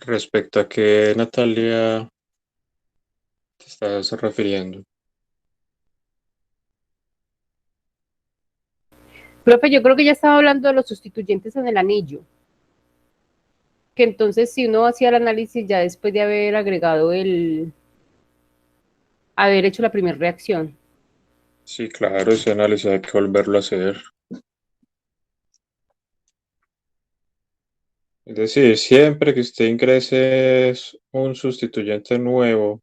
Respecto a qué, Natalia, te estás refiriendo. Profe, yo creo que ya estaba hablando de los sustituyentes en el anillo, que entonces si uno hacía el análisis ya después de haber agregado haber hecho la primera reacción. Sí, claro, ese análisis hay que volverlo a hacer. Es decir, siempre que usted ingrese un sustituyente nuevo,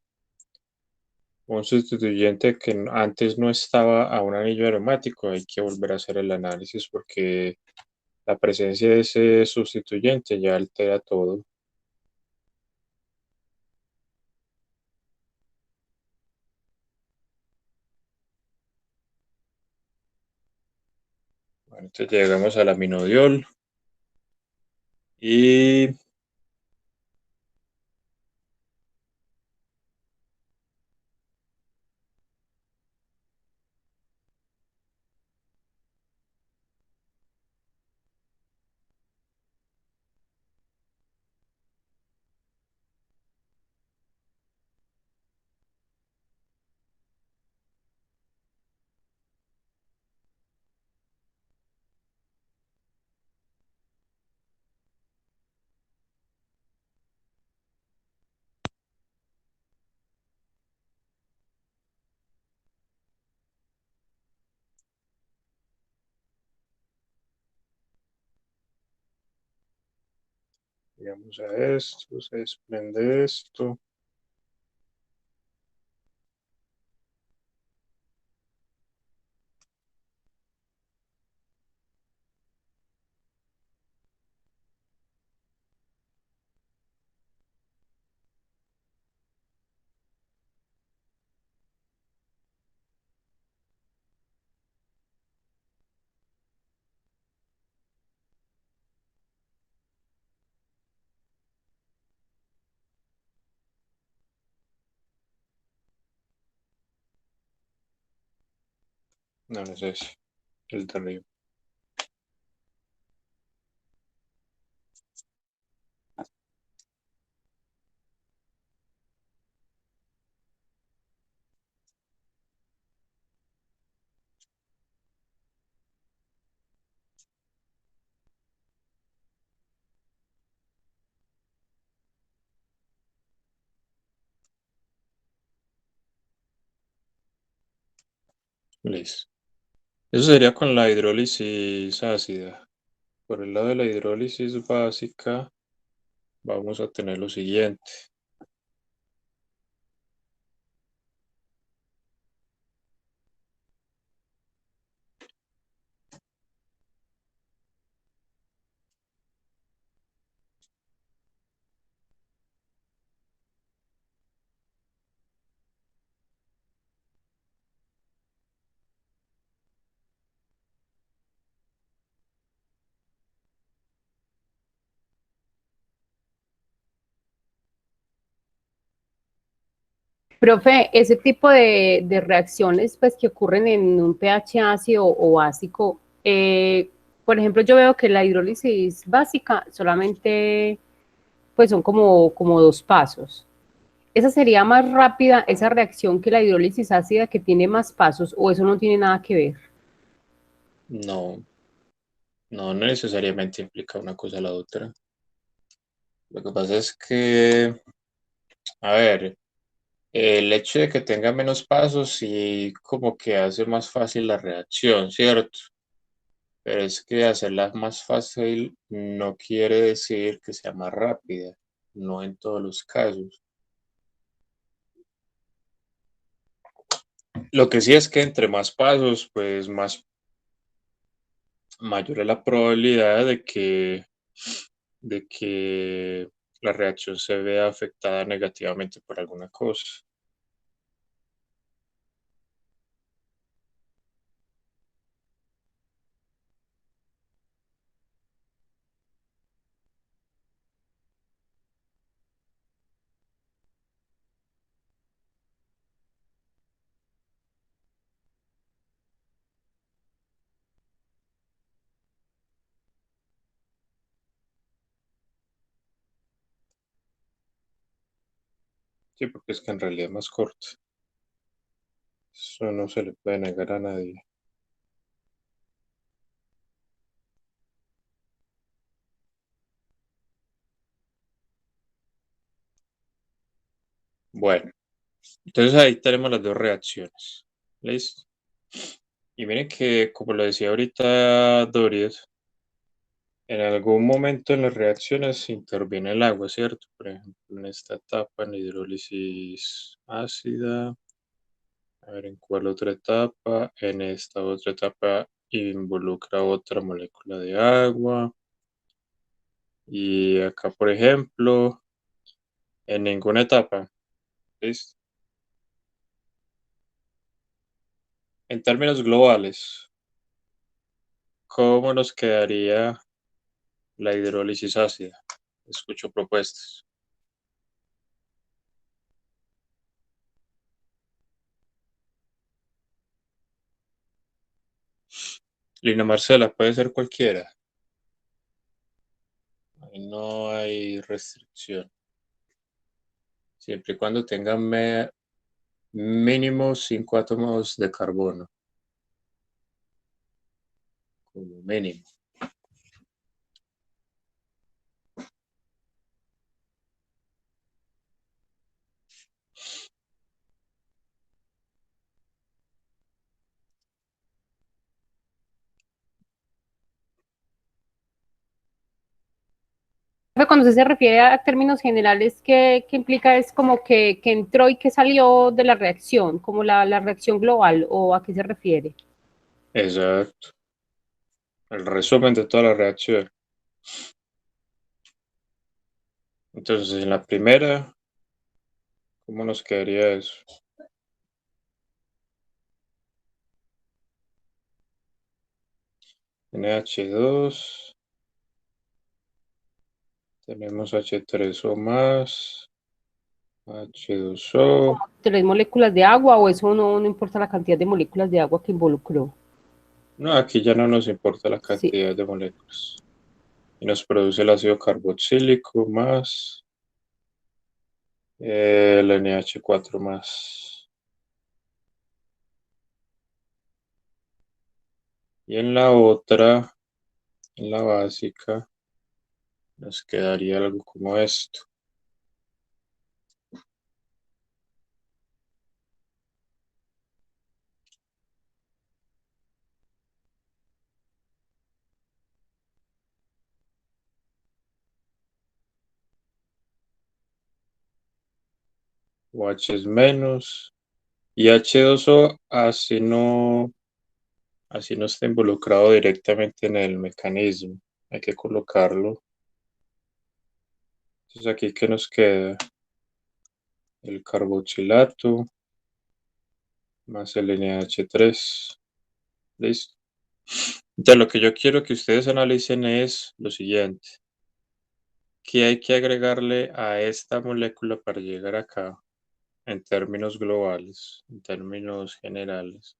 un sustituyente que antes no estaba a un anillo aromático, hay que volver a hacer el análisis porque la presencia de ese sustituyente ya altera todo. Bueno, entonces llegamos al aminodiol y llegamos a esto, se desprende esto. No, no es ese, el de arriba. Listo. Eso sería con la hidrólisis ácida. Por el lado de la hidrólisis básica, vamos a tener lo siguiente. Profe, ese tipo de reacciones pues, que ocurren en un pH ácido o básico, por ejemplo, yo veo que la hidrólisis básica solamente pues, son como dos pasos. ¿Esa sería más rápida, esa reacción, que la hidrólisis ácida que tiene más pasos o eso no tiene nada que ver? No, no necesariamente implica una cosa a la otra. Lo que pasa es que, a ver, el hecho de que tenga menos pasos sí como que hace más fácil la reacción, ¿cierto? Pero es que hacerla más fácil no quiere decir que sea más rápida, no en todos los casos. Lo que sí es que entre más pasos, pues más mayor es la probabilidad de que la reacción se vea afectada negativamente por alguna cosa. Sí, porque es que en realidad es más corto. Eso no se le puede negar a nadie. Bueno, entonces ahí tenemos las dos reacciones. ¿Listo? Y miren que, como lo decía ahorita Doris, en algún momento en las reacciones interviene el agua, ¿cierto? Por ejemplo, en esta etapa, en la hidrólisis ácida. A ver, ¿en cuál otra etapa? En esta otra etapa involucra otra molécula de agua. Y acá, por ejemplo, en ninguna etapa. ¿Listo? En términos globales, ¿cómo nos quedaría la hidrólisis ácida? Escucho propuestas. Lina Marcela, puede ser cualquiera. Ahí no hay restricción. Siempre y cuando tenga mínimo 5 átomos de carbono, como mínimo. Cuando usted se refiere a términos generales, ¿qué implica? ¿Es como que entró y que salió de la reacción, como la reacción global, o a qué se refiere? Exacto. El resumen de toda la reacción. Entonces, en la primera, ¿cómo nos quedaría eso? NH2, tenemos H3O más, H2O. ¿Tres moléculas de agua o eso no importa la cantidad de moléculas de agua que involucró? No, aquí ya no nos importa la Sí. cantidad de moléculas. Y nos produce el ácido carboxílico más el NH4 más. Y en la otra, en la básica, nos quedaría algo como esto. OH es menos. Y H2O así no está involucrado directamente en el mecanismo. Hay que colocarlo. Entonces aquí, ¿qué nos queda? El carboxilato más el NH3. Listo. Entonces lo que yo quiero que ustedes analicen es lo siguiente. ¿Qué hay que agregarle a esta molécula para llegar acá en términos globales, en términos generales?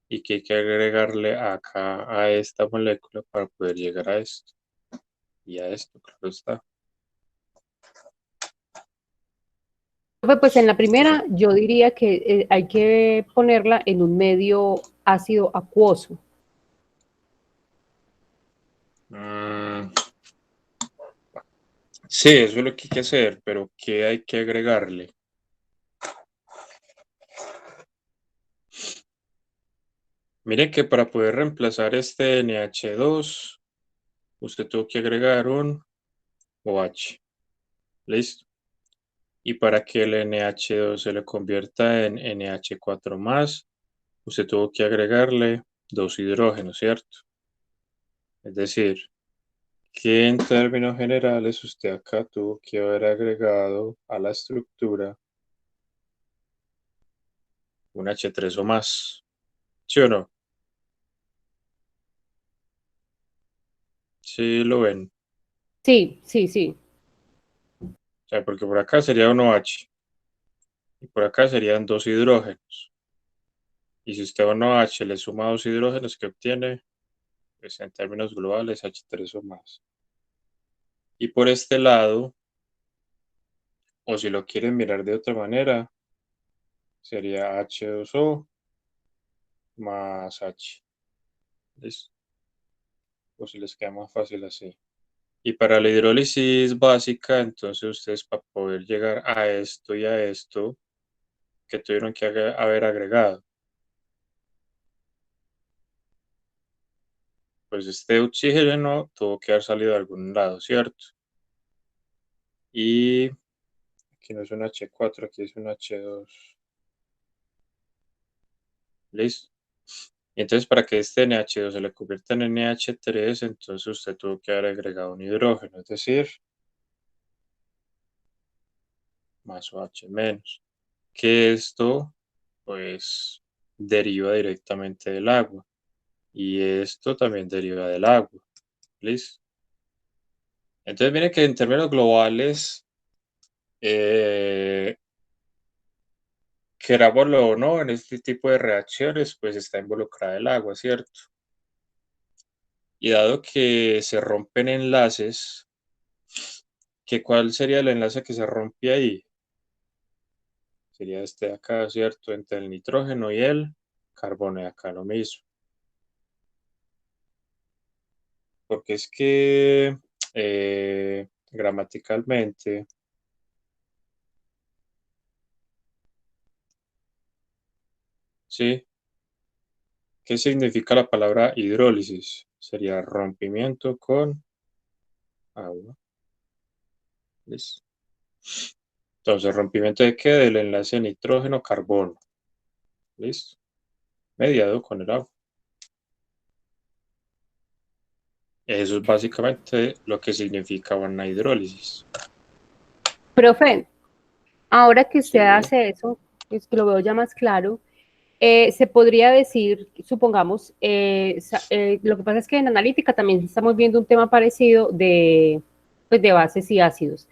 ¿Y qué hay que agregarle acá a esta molécula para poder llegar a esto? Y a esto, claro está. Pues en la Entonces, primera yo diría que hay que ponerla en un medio ácido acuoso. mm, sí, eso es lo que hay que hacer, pero ¿qué hay que agregarle? Mire que para poder reemplazar este NH2, usted tuvo que agregar un OH. Listo. Y para que el NH2 se le convierta en NH4 más, usted tuvo que agregarle dos hidrógenos, ¿cierto? Es decir, que en términos generales usted acá tuvo que haber agregado a la estructura un H3 o más. ¿Sí o no? Sí lo ven. Sí, sí, sí. O sea, porque por acá sería un OH y por acá serían dos hidrógenos. Y si usted a un OH le suma dos hidrógenos, ¿qué obtiene? Pues en términos globales H3 o más. Y por este lado, o si lo quieren mirar de otra manera, sería H2O más H. ¿Listo? O si les queda más fácil así. Y para la hidrólisis básica, entonces ustedes para poder llegar a esto y a esto, que tuvieron que haber agregado, pues este oxígeno tuvo que haber salido de algún lado, ¿cierto? Y aquí no es un H4, aquí es un H2. ¿Listo? Y entonces para que este NH2 se le convierta en NH3, entonces usted tuvo que haber agregado un hidrógeno, es decir, más OH menos. Que esto, pues, deriva directamente del agua. Y esto también deriva del agua. ¿Listo? Entonces, miren que en términos globales, eh, querámoslo o no, en este tipo de reacciones, pues está involucrada el agua, ¿cierto? Y dado que se rompen enlaces, ¿que cuál sería el enlace que se rompe ahí? Sería este de acá, ¿cierto? Entre el nitrógeno y el carbono, y acá lo mismo. Porque es que gramaticalmente, ¿sí? ¿Qué significa la palabra hidrólisis? Sería rompimiento con agua. ¿Listo? Entonces, ¿rompimiento de qué? Del enlace nitrógeno-carbono. ¿Listo? Mediado con el agua. Eso es básicamente lo que significa una hidrólisis. Profe, ahora que usted Sí, hace eso, es que lo veo ya más claro, se podría decir, supongamos, lo que pasa es que en analítica también estamos viendo un tema parecido de, pues, de bases y ácidos,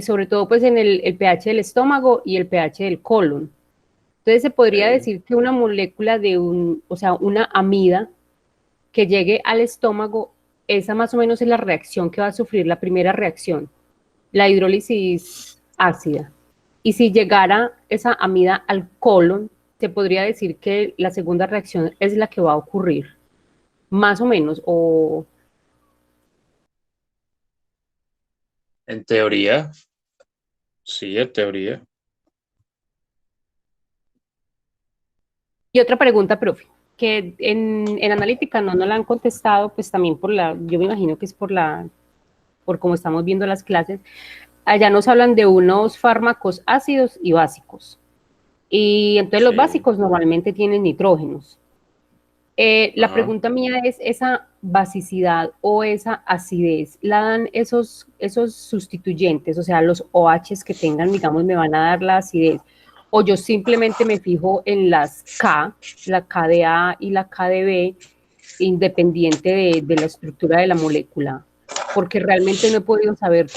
sobre todo pues en el pH del estómago y el pH del colon. Entonces se podría sí. decir que una molécula de o sea, una amida que llegue al estómago, esa más o menos es la reacción que va a sufrir la primera reacción, la hidrólisis ácida. Y si llegara esa amida al colon, se podría decir que la segunda reacción es la que va a ocurrir, más o menos, o... En teoría, sí, en teoría. Y otra pregunta, profe, que en analítica no nos la han contestado, pues también por la, yo me imagino que es por cómo estamos viendo las clases, allá nos hablan de unos fármacos ácidos y básicos. Y entonces los Sí. básicos normalmente tienen nitrógenos. La Ajá. pregunta mía es, ¿esa basicidad o esa acidez la dan esos sustituyentes? O sea, los OHs que tengan, digamos, me van a dar la acidez. O yo simplemente me fijo en las K, la K de A y la K de B, independiente de la estructura de la molécula. Porque realmente no he podido saber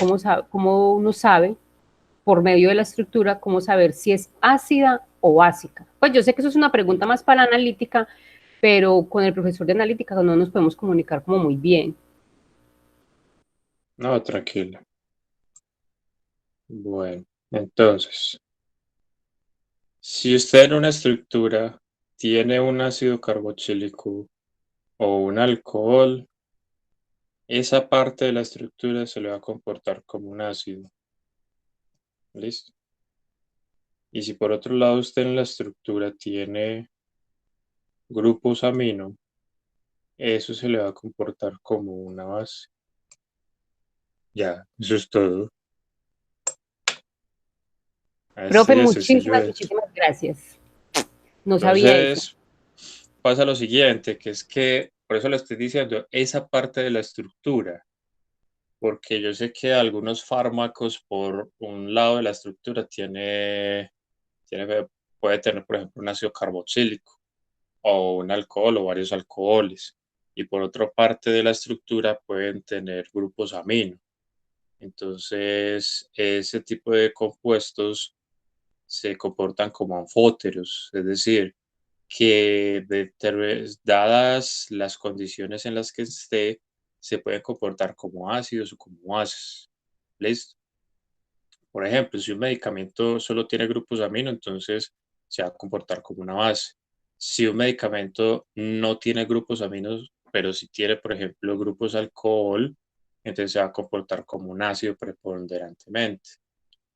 cómo uno sabe, por medio de la estructura, cómo saber si es ácida o básica. Pues yo sé que eso es una pregunta más para analítica, pero con el profesor de analítica no nos podemos comunicar como muy bien. No, tranquila. Bueno, entonces, si usted en una estructura tiene un ácido carboxílico o un alcohol, esa parte de la estructura se le va a comportar como un ácido. ¿Listo? Y si por otro lado usted en la estructura tiene grupos amino, eso se le va a comportar como una base. Ya, eso es todo. Así Profe, de sencillo muchísimas, es. muchísimas gracias. No sabía eso. Entonces, pasa lo siguiente, que es que, por eso le estoy diciendo, esa parte de la estructura, porque yo sé que algunos fármacos por un lado de la estructura puede tener, por ejemplo, un ácido carboxílico o un alcohol o varios alcoholes, y por otra parte de la estructura pueden tener grupos amino. Entonces, ese tipo de compuestos se comportan como anfóteros, es decir, que dadas las condiciones en las que esté, se pueden comportar como ácidos o como bases. ¿Listo? Por ejemplo, si un medicamento solo tiene grupos amino, entonces se va a comportar como una base. Si un medicamento no tiene grupos aminos, pero si tiene, por ejemplo, grupos alcohol, entonces se va a comportar como un ácido preponderantemente.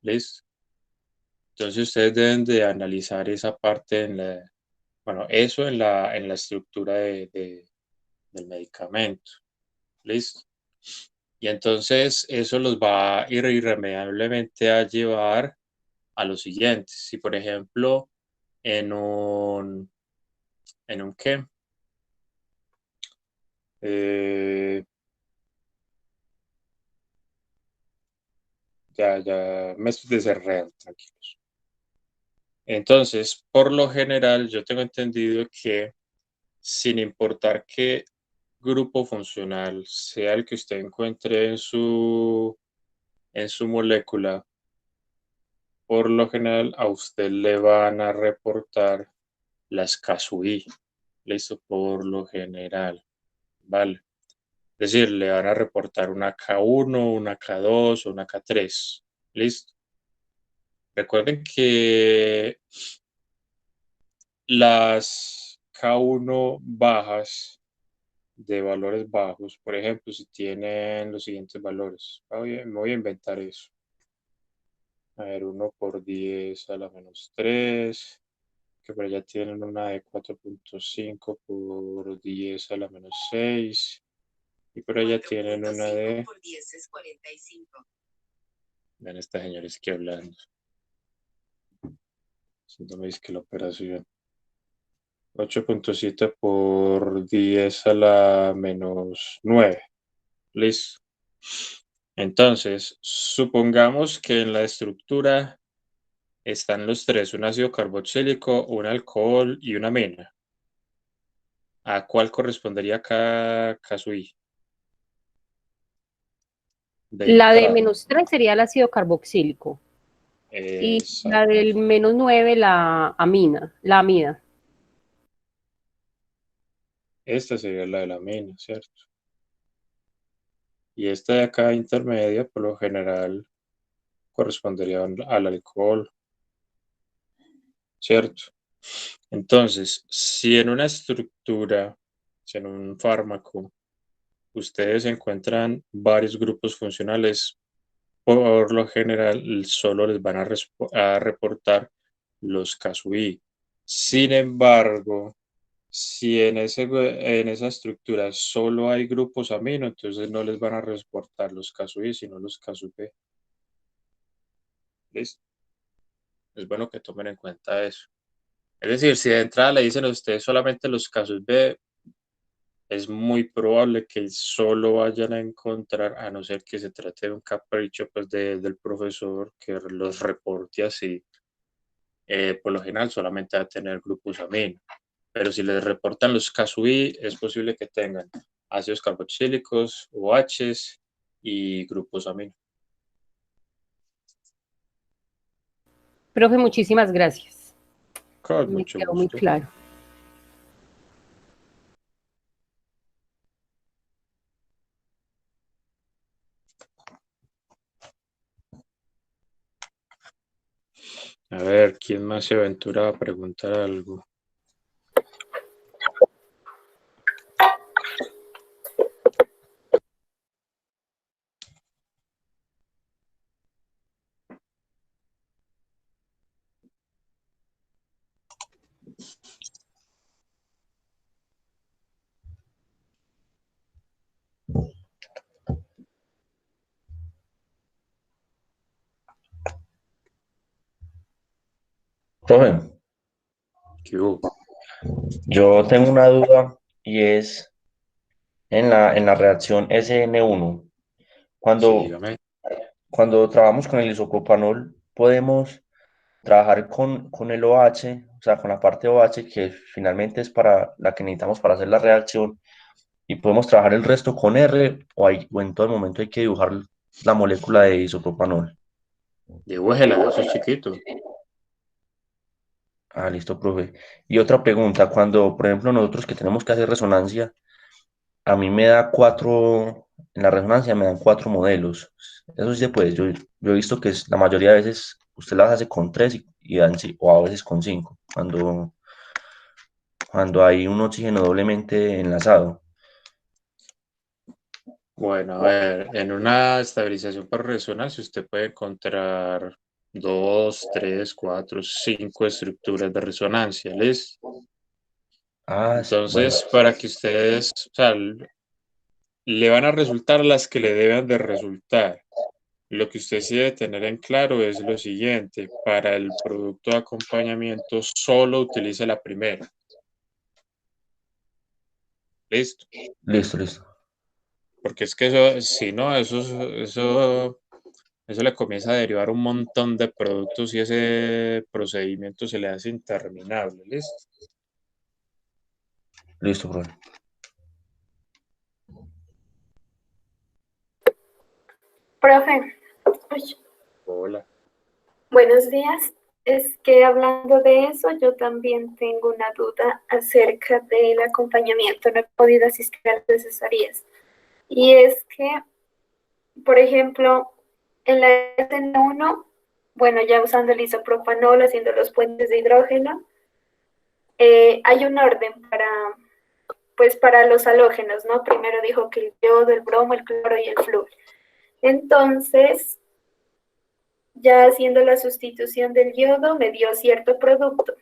¿Listo? Entonces ustedes deben de analizar esa parte bueno, eso en la estructura del medicamento. ¿Listo? Y entonces eso los va irremediablemente a llevar a lo siguiente. Si, por ejemplo, en un, ¿en un qué? Eh, ya me estoy desenredando, tranquilos. Entonces, por lo general, yo tengo entendido que sin importar qué grupo funcional sea el que usted encuentre en su molécula, por lo general a usted le van a reportar las CASUI. Listo, por lo general, ¿vale? Es decir, le van a reportar una K1, una K2 o una K3. Listo. Recuerden que las K1 bajas de valores bajos, por ejemplo, si tienen los siguientes valores, me voy a inventar eso. A ver, 1 por 10 a la menos 3, que por allá tienen una de 4.5 por 10 a la menos 6, y por allá tienen una de... Vean, esta señora es que hablando. No me dice que la operación. 8.7 por 10 a la menos 9. Listo. Entonces, supongamos que en la estructura están los tres, un ácido carboxílico, un alcohol y una amina. ¿A cuál correspondería cada CASUI? De La de entrada. -3 sería el ácido carboxílico y la Exacto. del -9 la amina, la amida. Esta sería la de la amina, ¿cierto? Y esta de acá intermedia, por lo general, correspondería al alcohol, ¿cierto? Entonces, si en una estructura, si en un fármaco, ustedes encuentran varios grupos funcionales, por lo general solo les van a reportar los CASUI. Sin embargo, si en esa estructura solo hay grupos amino, entonces no les van a reportar los CASUI, sino los CASUP. ¿Listo? Es bueno que tomen en cuenta eso. Es decir, si de entrada le dicen a ustedes solamente los casos B, es muy probable que solo vayan a encontrar, a no ser que se trate de un capricho pues, del profesor que los reporte así, por lo general solamente va a tener grupos amino. Pero si les reportan los casos I, es posible que tengan ácidos carboxílicos, OHs y grupos amino. Profe, muchísimas gracias. Con Me mucho quedó muy gusto. claro. A ver, ¿quién más se aventura a preguntar algo? Profe, ¿Qué hubo? yo tengo una duda y es en la reacción SN1. Sí, Cuando, dígame. cuando trabajamos con el isopropanol, podemos trabajar con el OH, o sea, con la parte OH que finalmente es para la que necesitamos para hacer la reacción, y podemos trabajar el resto con R o en todo el momento hay que dibujar la molécula de isopropanol. Dibújela, eso es chiquito. Ah, listo, profe. Y otra pregunta, cuando, por ejemplo, nosotros que tenemos que hacer resonancia, A mí me da cuatro, en la resonancia me dan cuatro modelos. Eso sí se puede. Yo he visto que la mayoría de veces usted las hace con tres y dan, o a veces con cinco, cuando hay un oxígeno doblemente enlazado. Bueno, a ver, en una estabilización por resonancia usted puede encontrar dos, tres, cuatro, cinco estructuras de resonancia, ¿listo? Ah, bueno, Entonces, para que ustedes, o sea, le van a resultar las que le deben de resultar. Lo que usted sí debe tener en claro es lo siguiente: para el producto de acompañamiento solo utilice la primera. ¿Listo? listo, listo. Porque es que eso, si no, eso le comienza a derivar un montón de productos y ese procedimiento se le hace interminable. ¿Listo? Listo, profe. Profe, uy, Hola. buenos días. Es que hablando de eso, yo también tengo una duda acerca del acompañamiento. No he podido asistir a las cesáreas. Y es que, por ejemplo, en la SN1, bueno, ya usando el isopropanol, haciendo los puentes de hidrógeno, hay un orden pues, para los halógenos, ¿no? Primero dijo que el yodo, el bromo, el cloro y el flúor. Entonces, ya haciendo la sustitución del yodo, me dio cierto producto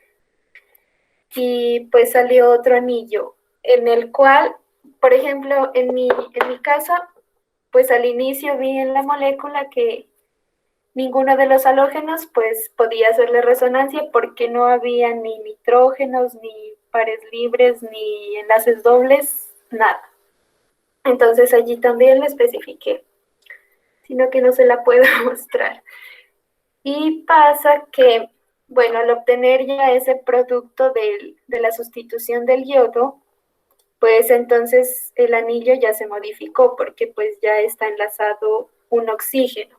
y pues salió otro anillo en el cual, por ejemplo, en mi caso, pues al inicio vi en la molécula que ninguno de los halógenos pues podía hacerle resonancia porque no había ni nitrógenos, ni pares libres, ni enlaces dobles, nada. Entonces allí también le especifiqué, sino que no se la puedo mostrar. Y pasa que, bueno, al obtener ya ese producto de la sustitución del yodo, pues entonces el anillo ya se modificó porque pues ya está enlazado un oxígeno.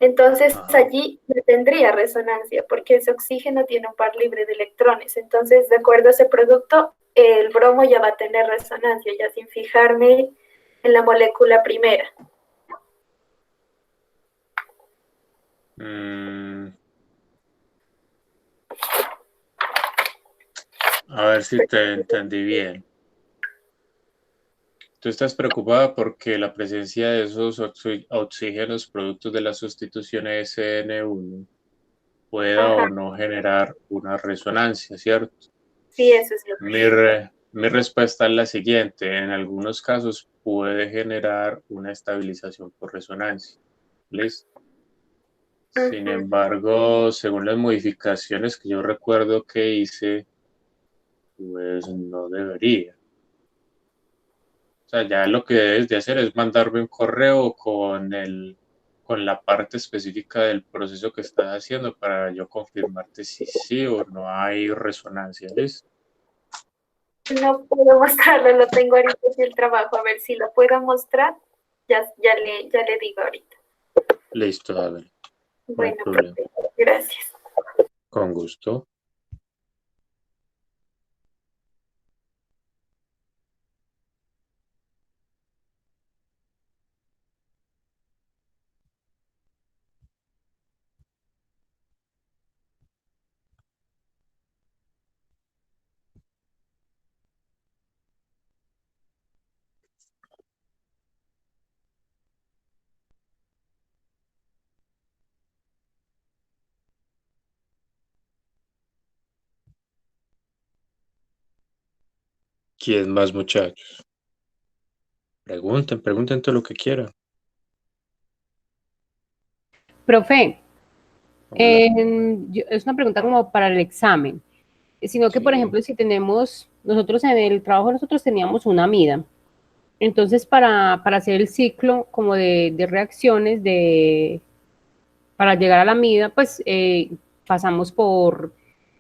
Entonces Ajá. allí no tendría resonancia porque ese oxígeno tiene un par libre de electrones. Entonces, de acuerdo a ese producto, el bromo ya va a tener resonancia, ya sin fijarme en la molécula primera. A ver si te entendí bien. Tú estás preocupada porque la presencia de esos oxígenos productos de la sustitución SN1 pueda Ajá, o no generar una resonancia, ¿cierto? sí, eso es lo que... Mi respuesta es la siguiente: en algunos casos puede generar una estabilización por resonancia. ¿Listo? Sin Ujú. embargo, según las modificaciones que yo recuerdo que hice, pues no debería. O sea, ya lo que debes de hacer es mandarme un correo con la parte específica del proceso que estás haciendo para yo confirmarte si sí o no hay resonancia. ¿Listo? No puedo mostrarlo, lo tengo ahorita en el trabajo, a ver si lo puedo mostrar. Ya le digo ahorita. Listo, Adel. No hay Bueno, problema. profe, gracias. Con gusto. ¿Quién más, muchachos? Pregunten todo lo que quieran. Profe, Hola. es una pregunta como para el examen, sino que, por Sí. ejemplo, si tenemos, nosotros en el trabajo, nosotros teníamos una amida. Entonces, para hacer el ciclo como de reacciones, para llegar a la amida, pues pasamos por,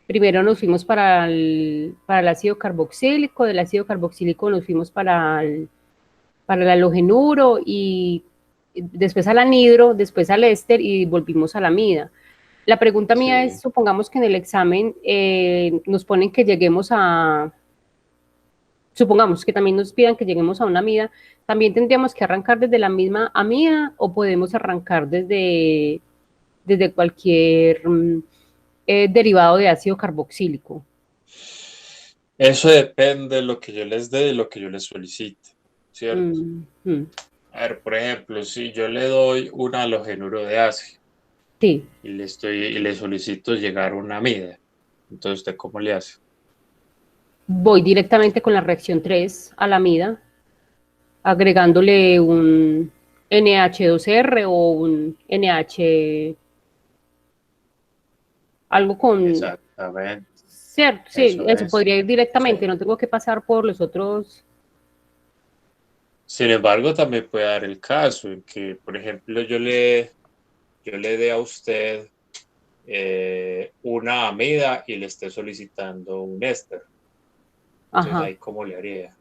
primero nos fuimos para el ácido carboxílico, del ácido carboxílico nos fuimos para el halogenuro y después al anhidro, después al éster y volvimos a la amida. La pregunta mía es, Sí. supongamos que en el examen nos ponen que lleguemos a, o supongamos que también nos pidan que lleguemos a una amida, ¿también tendríamos que arrancar desde la misma amida o podemos arrancar desde cualquier derivado de ácido carboxílico? Eso depende de lo que yo les dé y lo que yo les solicite, ¿cierto? A ver, por ejemplo, si yo le doy un halogenuro de ácido Sí. y le solicito llegar a una amida, entonces ¿usted cómo le hace? Voy directamente con la reacción 3 a la amida, agregándole un NH2R o un NH, algo con... Exactamente. Cierto, sí, eso Es. podría ir directamente, Sí. no tengo que pasar por los otros. Sin embargo, también puede dar el caso en que, por ejemplo, yo le dé a usted una amida y le esté solicitando un éster. Entonces, Ajá, ahí cómo le haría.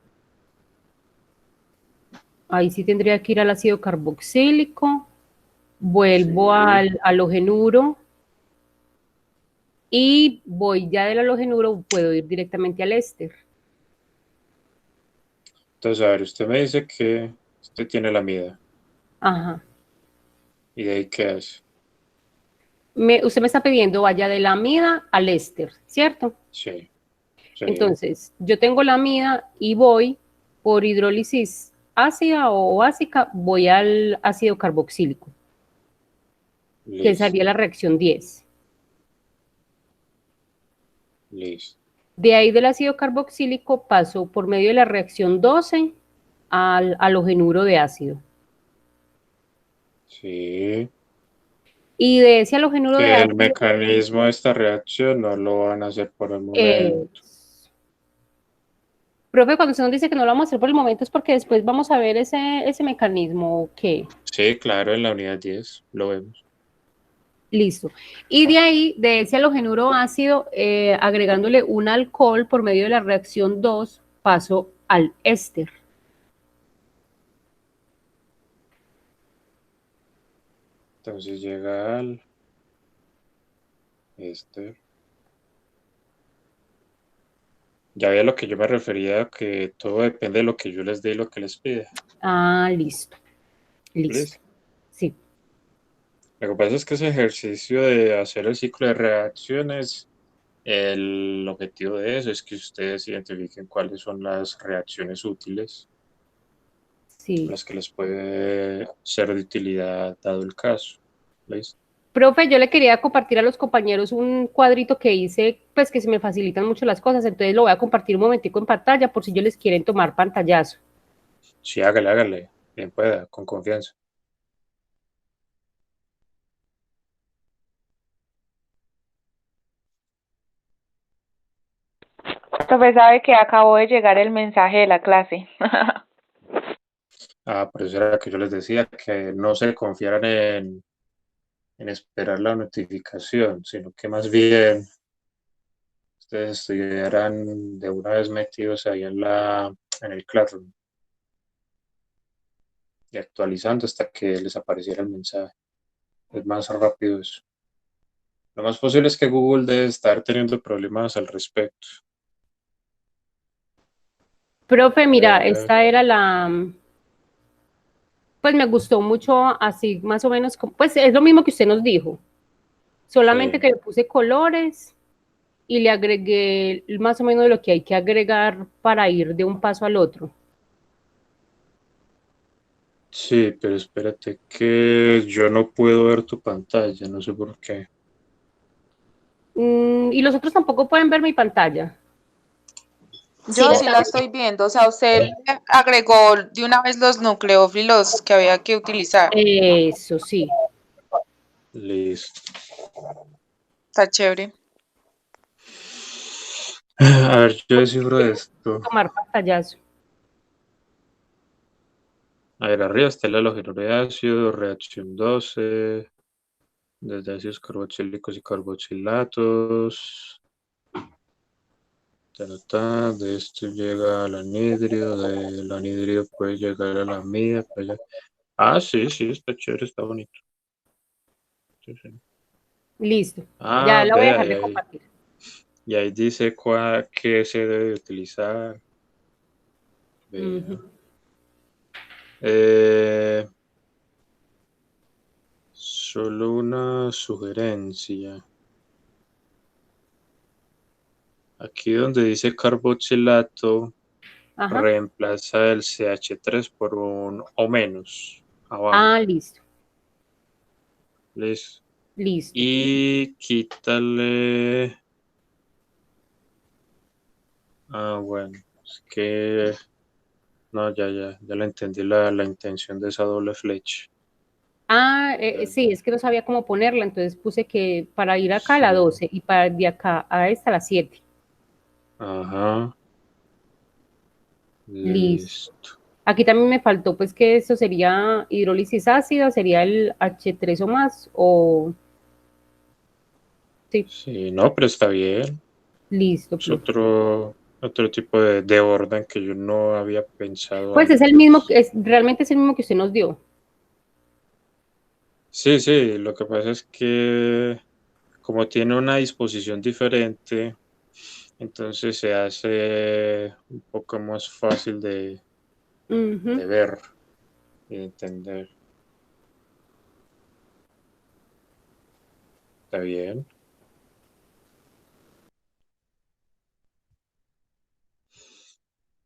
ahí sí tendría que ir al ácido carboxílico, vuelvo Sí. al halogenuro y voy ya del halogenuro, puedo ir directamente al éster. Entonces, a ver, usted me dice que usted tiene la amida. Ajá. ¿Y de ahí qué hace? Usted me está pidiendo vaya de la amida al éster, ¿cierto? Sí, sí, Entonces, yo tengo la amida y voy por hidrólisis ácida o básica, voy al ácido carboxílico, que sería listo, la reacción 10. listo. De ahí del ácido carboxílico paso por medio de la reacción 12 al halogenuro de ácido. Sí, Y de ese halogenuro de que el ácido, mecanismo de esta reacción no lo van a hacer por el eh, momento. profe, cuando usted nos dice que no lo vamos a hacer por el momento es porque después vamos a ver ese mecanismo, ¿o qué? Sí, claro, en la unidad 10 lo vemos. Listo. Y de ahí, de ese halogenuro ácido, agregándole un alcohol por medio de la reacción 2, paso al éster. Entonces llega al éster. Ya ve a lo que yo me refería, que todo depende de lo que yo les dé y lo que les pida. Ah, listo. Listo. ¿Listo? Sí. Lo que pasa es que ese ejercicio de hacer el ciclo de reacciones, el objetivo de eso es que ustedes identifiquen cuáles son las reacciones útiles, Sí. las que les puede ser de utilidad dado el caso. ¿Listo? Profe, yo le quería compartir a los compañeros un cuadrito que hice, pues que se me facilitan mucho las cosas, entonces lo voy a compartir un momentico en pantalla por si ellos les quieren tomar pantallazo. Sí, hágale, hágale. Bien pueda, con confianza. Profe, sabe que acabó de llegar el mensaje de la clase. Ah, por eso era que yo les decía que no se confiaran en esperar la notificación, sino que más bien ustedes estuvieran de una vez metidos ahí en el Classroom y actualizando hasta que les apareciera el mensaje. Es más rápido eso. Lo más posible es que Google debe estar teniendo problemas al respecto. Profe, mira, Eh, esta era pues me gustó mucho así, más o menos, pues es lo mismo que usted nos dijo, solamente sí, que le puse colores y le agregué más o menos lo que hay que agregar para ir de un paso al otro. sí, pero espérate que yo no puedo ver tu pantalla, no sé por qué. Y los otros tampoco pueden ver mi pantalla. Yo sí la estoy viendo, o sea, usted le agregó de una vez los nucleófilos que había que utilizar. Eso sí. Listo. Está chévere. A ver, yo descifro esto. Tomar pantallazo. A ver, arriba está el halógeno de ácido, reacción 12, desde ácidos carboxílicos y carboxilatos. De esto llega al anhídrido, del anhídrido puede llegar a la amida. Ah, sí, sí, está chévere, está bonito. Sí, sí. Listo. Ya Ah, la voy a vea, dejar de compartir. y ahí dice qué se debe utilizar. Vea. Ujú. Solo una sugerencia. Aquí donde dice carboxilato, Ajá. reemplaza el CH3 por un O menos abajo. Ah, listo. ¿Listo? Listo. Y quítale. Ah, bueno. Es que. No, ya le entendí la intención de esa doble flecha. Ah, sí, es que no sabía cómo ponerla, entonces puse que para ir acá a la Sí. 12 y para de acá a esta a la 7. Ajá. Listo. Listo. Aquí también me faltó, pues, que esto sería hidrólisis ácida, sería el H3 o más, o... Sí, Sí, no, pero está bien. listo, Es profe. otro tipo de orden que yo no había pensado Pues es el mismo, antes. realmente es el mismo que usted nos dio. Sí, sí, lo que pasa es que como tiene una disposición diferente, entonces se hace un poco más fácil de Ujú. ver y de entender. Está bien.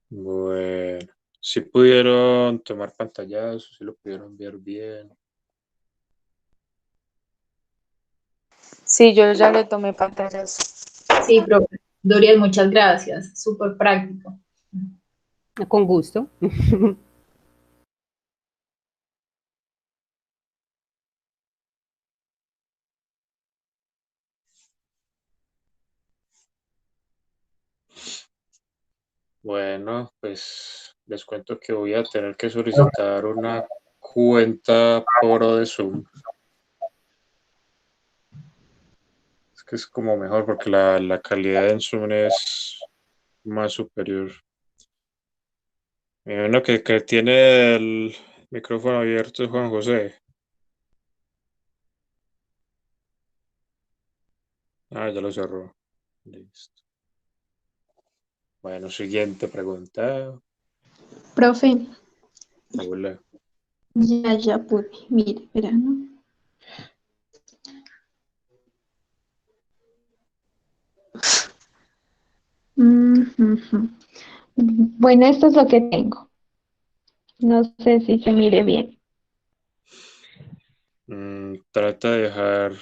Bueno, si pudieron tomar pantallazos, si lo pudieron ver bien. Sí, yo ya le tomé pantallas. Sí, profe. Dorian, muchas gracias. Súper práctico. Con gusto. Bueno, pues les cuento que voy a tener que solicitar una cuenta Pro de Zoom. Es que es como mejor porque la calidad en Zoom es más superior. Uno que tiene el micrófono abierto es Juan José. Ah, ya lo cerró. Listo. Bueno, siguiente pregunta. Profe, Hola. ya pude. Mire, verá, ¿no? Ujú. Bueno, esto es lo que tengo. No sé si se mire bien. Trata de dejar.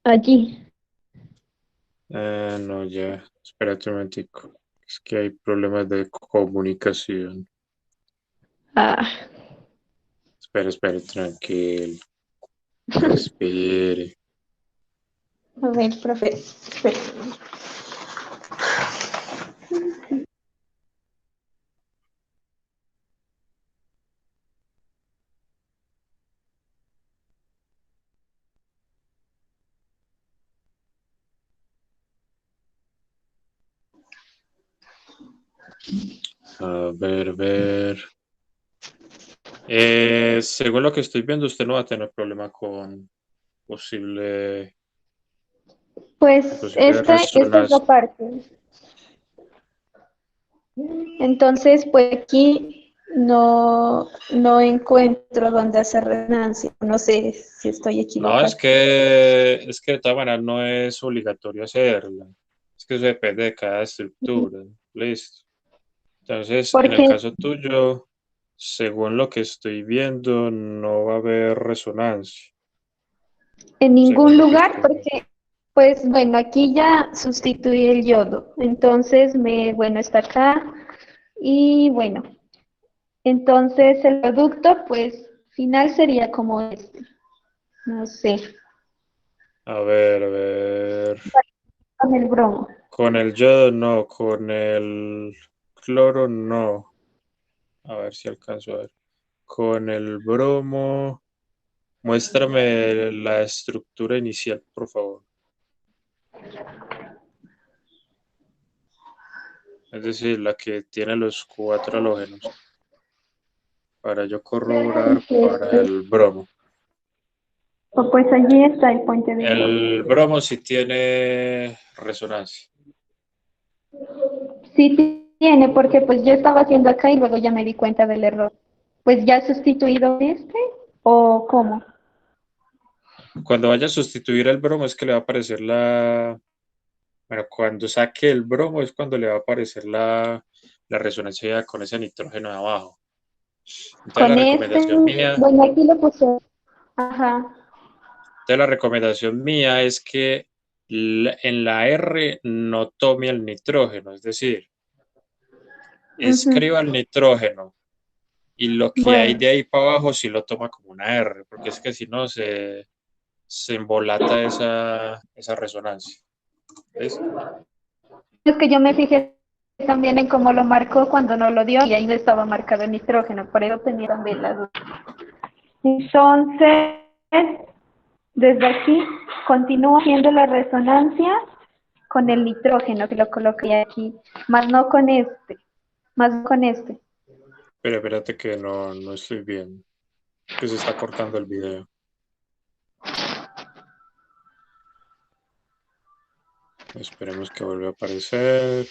Allí. No, ya. Espérate un momentico. Es que hay problemas de comunicación. Ah, Espere, tranquilo. Respire. a ver, profe. Espera. A ver. Según lo que estoy viendo, usted no va a tener problema con posible, Pues posible esta es la resonancia. parte. Entonces, pues aquí no encuentro dónde hacer resonancia. No sé si estoy No, equivocada. es que de todas maneras no es obligatorio hacerla. Es que eso depende de cada estructura. Listo. Entonces, en el Porque caso tuyo, según lo que estoy viendo, no va a haber resonancia. en Según ningún lo que lugar, estoy viendo. porque, pues bueno, aquí ya sustituí el yodo. Entonces, bueno, está acá. Y bueno, entonces el producto, pues, final sería como este. No sé, A ver. con el bromo. Con el yodo no, con el cloro no. A ver si alcanzo a ver. Con el bromo, muéstrame la estructura inicial, por favor. Es decir, la que tiene los 4 halógenos. Para yo corroborar para el bromo. O pues allí está el puente de yodo. El bromo sí tiene resonancia. Sí tiene, porque pues yo estaba haciendo acá y luego ya me di cuenta del error. Pues ya he sustituido este, ¿o cómo? Cuando vaya a sustituir el bromo es que le va a aparecer bueno, cuando saque el bromo es cuando le va a aparecer la resonancia con ese nitrógeno de abajo. Entonces la Con este, recomendación mía, bueno, aquí lo puse. Ajá. entonces la recomendación mía es que en la R no tome el nitrógeno, es decir, escriba el nitrógeno y lo que hay Bueno, de ahí para abajo sí lo toma como una R, porque es que si no se embolata esa resonancia. ¿Ves? es que yo me fijé también en cómo lo marcó cuando no lo dio y ahí no estaba marcado el nitrógeno, por eso tenía también la duda. Entonces, desde aquí continúo haciendo la resonancia con el nitrógeno que lo coloqué aquí, más no con este, más no con este. Pero espérate que no estoy bien, que se está cortando el video. Esperemos que vuelva a aparecer.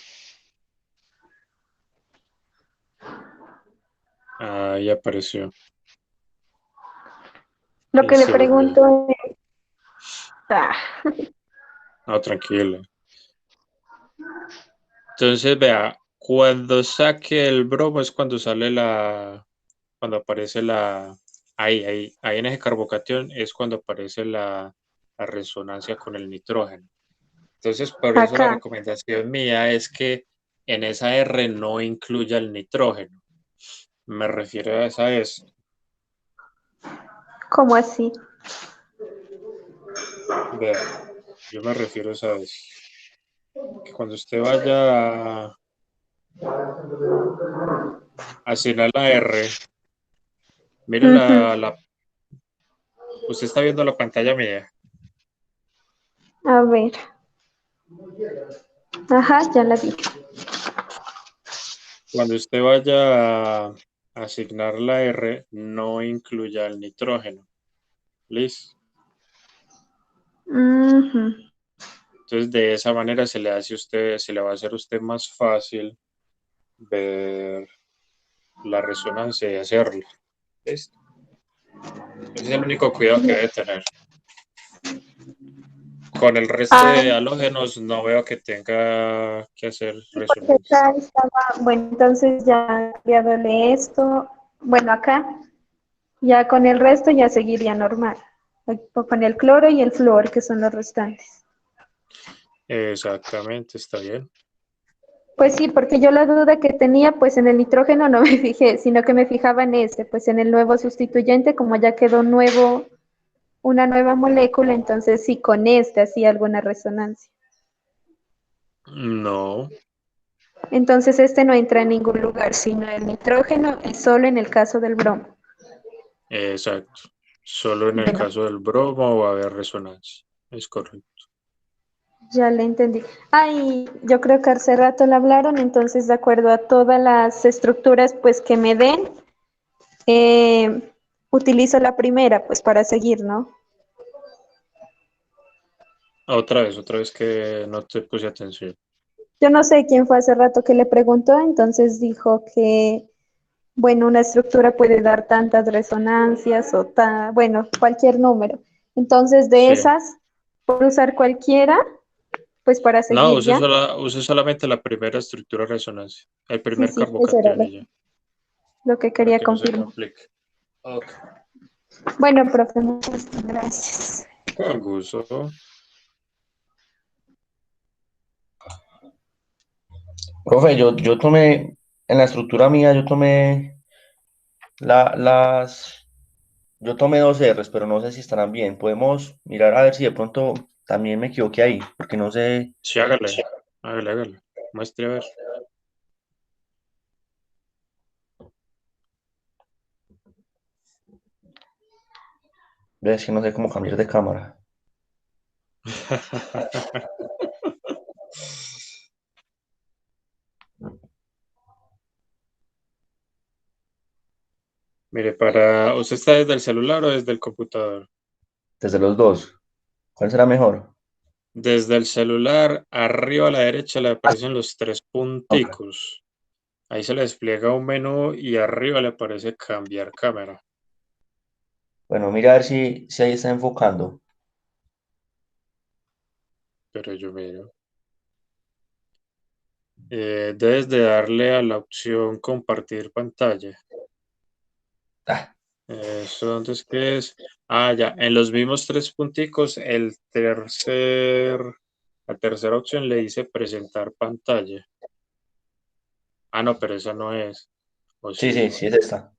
Ahí apareció. Lo Y que le sirve. pregunto es, No, tranquilo. Entonces, vea, cuando saque el bromo es cuando sale cuando aparece ahí en ese carbocatión es cuando aparece la resonancia con el nitrógeno. Entonces, por eso la acá, recomendación mía es que en esa R no incluya el nitrógeno. Me refiero a esa es, ¿cómo así? vea, yo me refiero a esa es, que cuando usted vaya a asignar la R, mire usted está viendo la pantalla mía. A ver. Ajá, ya la vi. Cuando usted vaya a asignar la R, no incluya el nitrógeno. ¿Listo? Entonces, de esa manera se le va a hacer a usted más fácil ver la resonancia y hacerlo. ¿Listo? Ese es el único cuidado que debe tener. Con el resto Ah, de halógenos no veo que tenga que hacer sí, porque resonancia. acá estaba, bueno, entonces ya cambiándole esto, bueno, acá, ya con el resto ya seguiría normal, con el cloro y el flúor, que son los restantes. Exactamente, está bien. Pues sí, porque yo la duda que tenía, pues en el nitrógeno no me fijé, sino que me fijaba en este, pues en el nuevo sustituyente, como ya quedó nuevo, una nueva molécula, entonces sí, con este hacía alguna resonancia. No, Entonces este no entra en ningún lugar, sino el nitrógeno y solo en el caso del bromo. exacto. Solo en el Bueno, caso del bromo va a haber resonancia. Es correcto. ya le entendí. Ah, y yo creo que hace rato le hablaron, entonces de acuerdo a todas las estructuras pues que me den, utilizo la primera pues para seguir, ¿no? Otra vez que no te puse atención. Yo no sé quién fue hace rato que le preguntó, entonces dijo que, bueno, una estructura puede dar tantas resonancias o bueno, cualquier número. Entonces de Sí. esas, puedo usar cualquiera, pues para No, seguir ya. use solamente la primera estructura de resonancia, el Sí, primer sí, eso era carbocatión y ya, lo que para quería que no se confirmar. complique. Ok, Bueno, profe, muchas gracias. con gusto. Profe, yo tomé, en la estructura mía, yo tomé yo tomé dos R's, pero no sé si estarán bien. Podemos mirar a ver si de pronto también me equivoqué ahí, porque no sé. Sí, hágale. Muestre a ver. Es que no sé cómo cambiar de cámara. Mire, ¿usted está desde el celular o desde el computador? Desde los dos. ¿Cuál será mejor? Desde el celular, arriba a la derecha le aparecen los tres Ok. punticos. Ahí se le despliega un menú y arriba le aparece cambiar cámara. Bueno, mira a ver si ahí está enfocando. Pero yo miro. Debes de darle a la opción compartir pantalla. Ah, Eso, ¿dónde es que es? Ah, ya, en los mismos tres punticos, la tercera opción le dice presentar pantalla. Ah, no, pero esa no es. ¿O sí, sí? sí, sí es esta.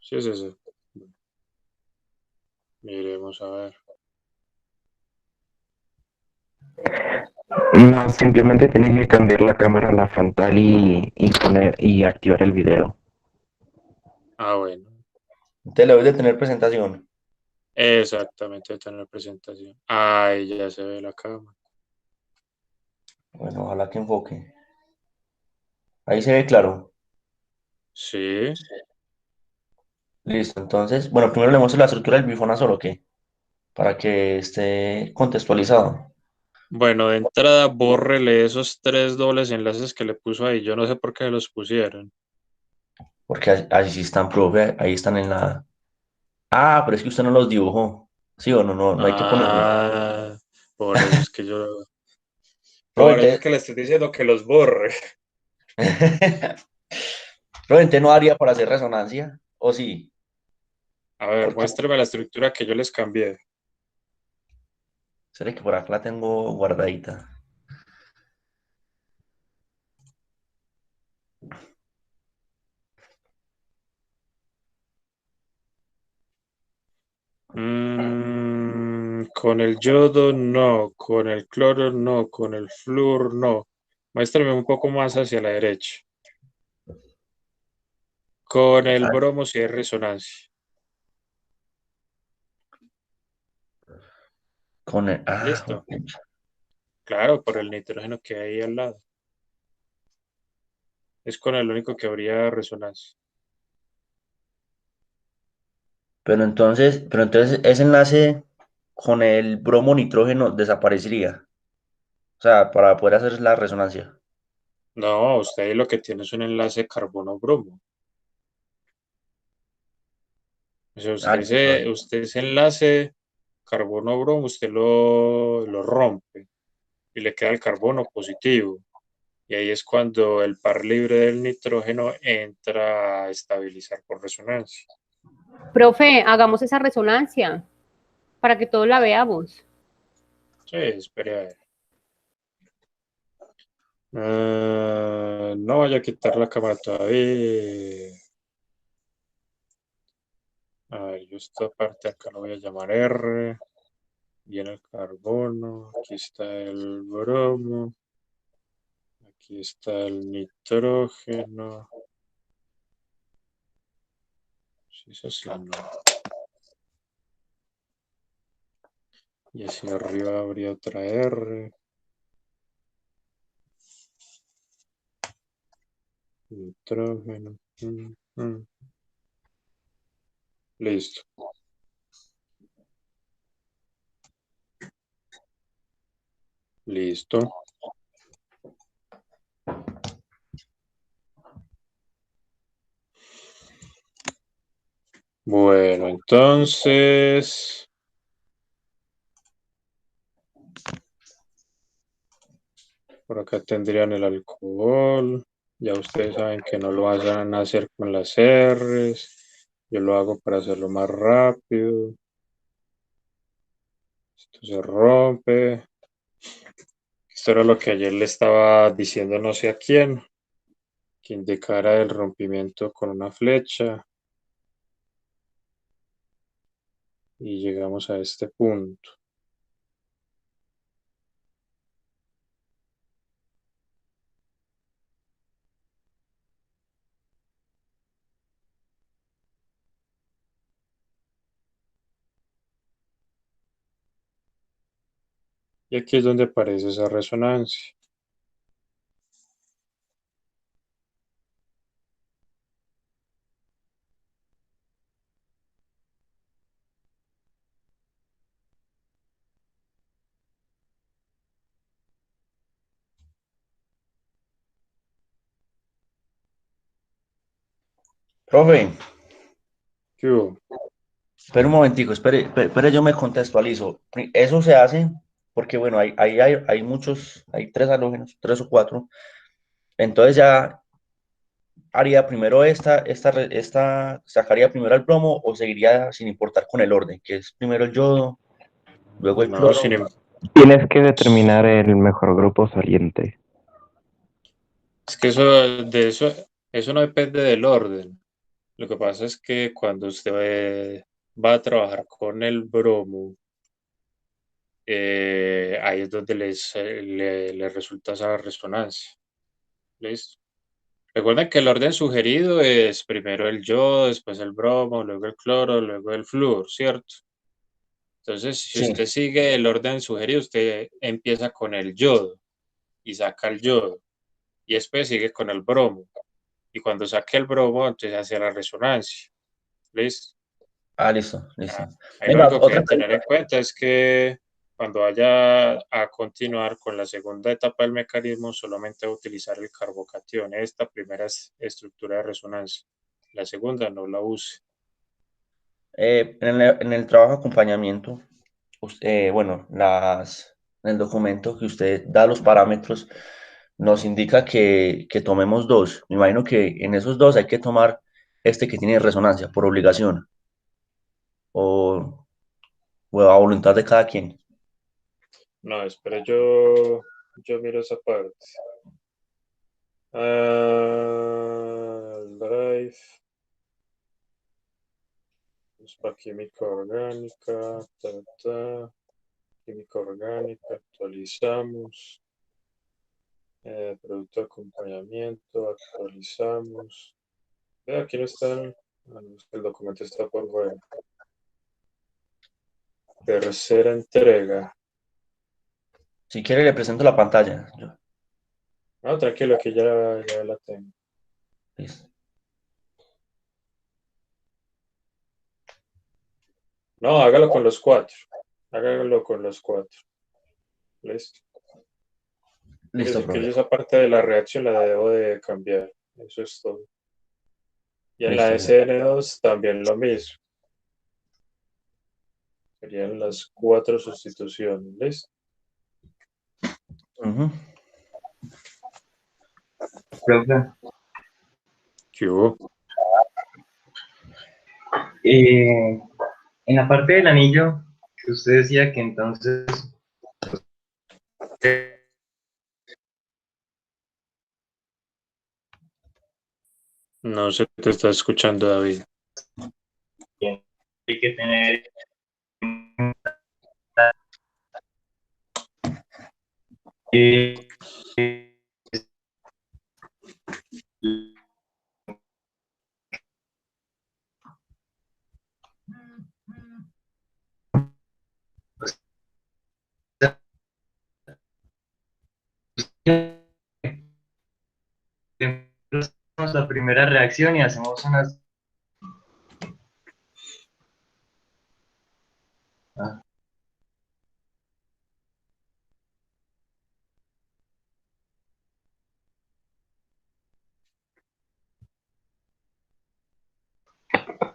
Sí es eso. Miremos a ver. No, simplemente tienes que cambiar la cámara a la frontal y activar el video. Ah, bueno. Entonces le voy a tener presentación. Exactamente, tener presentación. Ahí ya se ve la cámara. Bueno, ojalá que enfoque. Ahí se ve claro. Sí. Listo, entonces, bueno, primero le muestro la estructura del bifona solo, ¿qué? Para que esté contextualizado. Bueno, de entrada, bórrele esos tres dobles enlaces que le puso ahí. Yo no sé por qué los pusieron. Porque así sí están, profe, ahí están en la... Ah, pero es que usted no los dibujó. ¿Sí o no? No, no hay que ponerlos. Ah, por eso es que yo. Profe, Por eso es entonces... que le estoy diciendo que los borre. Profe, entonces no haría para hacer resonancia, ¿o sí? A ver, Porque muéstrame la estructura que yo les cambié. será que por acá la tengo guardadita. Con el yodo no, con el cloro no, con el flúor no. Muéstrame un poco más hacia la derecha. Con el Ah, bromo sí hay resonancia. con el... Ah, Listo. Claro, por el nitrógeno que hay al lado. Es con el único que habría resonancia. pero entonces ese enlace con el bromo nitrógeno desaparecería. O sea, para poder hacer la resonancia. No, usted ahí lo que tiene es un enlace carbono-bromo. O sea, Ah, listo. usted ese enlace carbono-bromo, usted lo rompe y le queda el carbono positivo. Y ahí es cuando el par libre del nitrógeno entra a estabilizar por resonancia. Profe, hagamos esa resonancia para que todos la veamos. Sí, espere a ver. No vaya a quitar la cámara todavía. A ver, yo esta parte acá lo voy a llamar R. Viene el carbono. Aquí está el bromo. Aquí está el nitrógeno. Sí, eso sí, no. Y hacia arriba habría otra R. Nitrógeno. Listo. Listo. Bueno, entonces, por acá tendrían el alcohol. Ya ustedes saben que no lo vayan a hacer con las R's. Yo lo hago para hacerlo más rápido. Esto se rompe. Esto era lo que ayer le estaba diciendo no sé a quién, que indicara el rompimiento con una flecha. Y llegamos a este punto. Y aquí es donde aparece esa resonancia. Profe, ¿Qué hubo? espere un momentico, espere, yo me contextualizo. Eso se hace porque, bueno, hay muchos, hay 3 halógenos, 3 o 4. Entonces ya haría primero sacaría primero el bromo o seguiría sin importar con el orden, que es primero el yodo, luego el No, cloro. Tienes que determinar el mejor grupo saliente. es que eso no depende del orden. Lo que pasa es que cuando usted va a trabajar con el bromo, ahí es donde le resulta esa resonancia. ¿Listo? Recuerden que el orden sugerido es primero el yodo, después el bromo, luego el cloro, luego el flúor, ¿cierto? Entonces, si Sí, usted sigue el orden sugerido, usted empieza con el yodo y saca el yodo y después sigue con el bromo. Y cuando saque el bromo, entonces hace la resonancia. ¿Listo? listo. Ahí lo Venga, único que otra deben tener en pregunta. cuenta es que cuando vaya a continuar con la segunda etapa del mecanismo, solamente va a utilizar el carbocatión, esta primera estructura de resonancia. La segunda no la use. En el trabajo de acompañamiento, bueno, en el documento que usted da los parámetros, nos indica que tomemos dos. Me imagino que en esos dos hay que tomar este que tiene resonancia por obligación o, o a voluntad de cada quien. No, espera, yo miro esa parte. Drive. Vamos para química orgánica. Química orgánica. Actualizamos. Producto de acompañamiento. Actualizamos. Aquí no están. El documento está por fuera. Tercera entrega. Si quiere, le presento la pantalla. No, tranquilo, aquí ya la tengo. Listo. No, hágalo con los 4. Hágalo con los 4. Listo. Quiere Listo, decir que yo profe. esa parte de la reacción la debo de cambiar. Eso es todo. Y en la Listo. SN2 también lo mismo. Serían las 4 sustituciones. ¿Listo? Ujú. Profe, ¿Qué hubo? en la parte del anillo, que usted decía que entonces No se te está escuchando, David. hay que tener eh, la primera reacción y hacemos unas... Ah,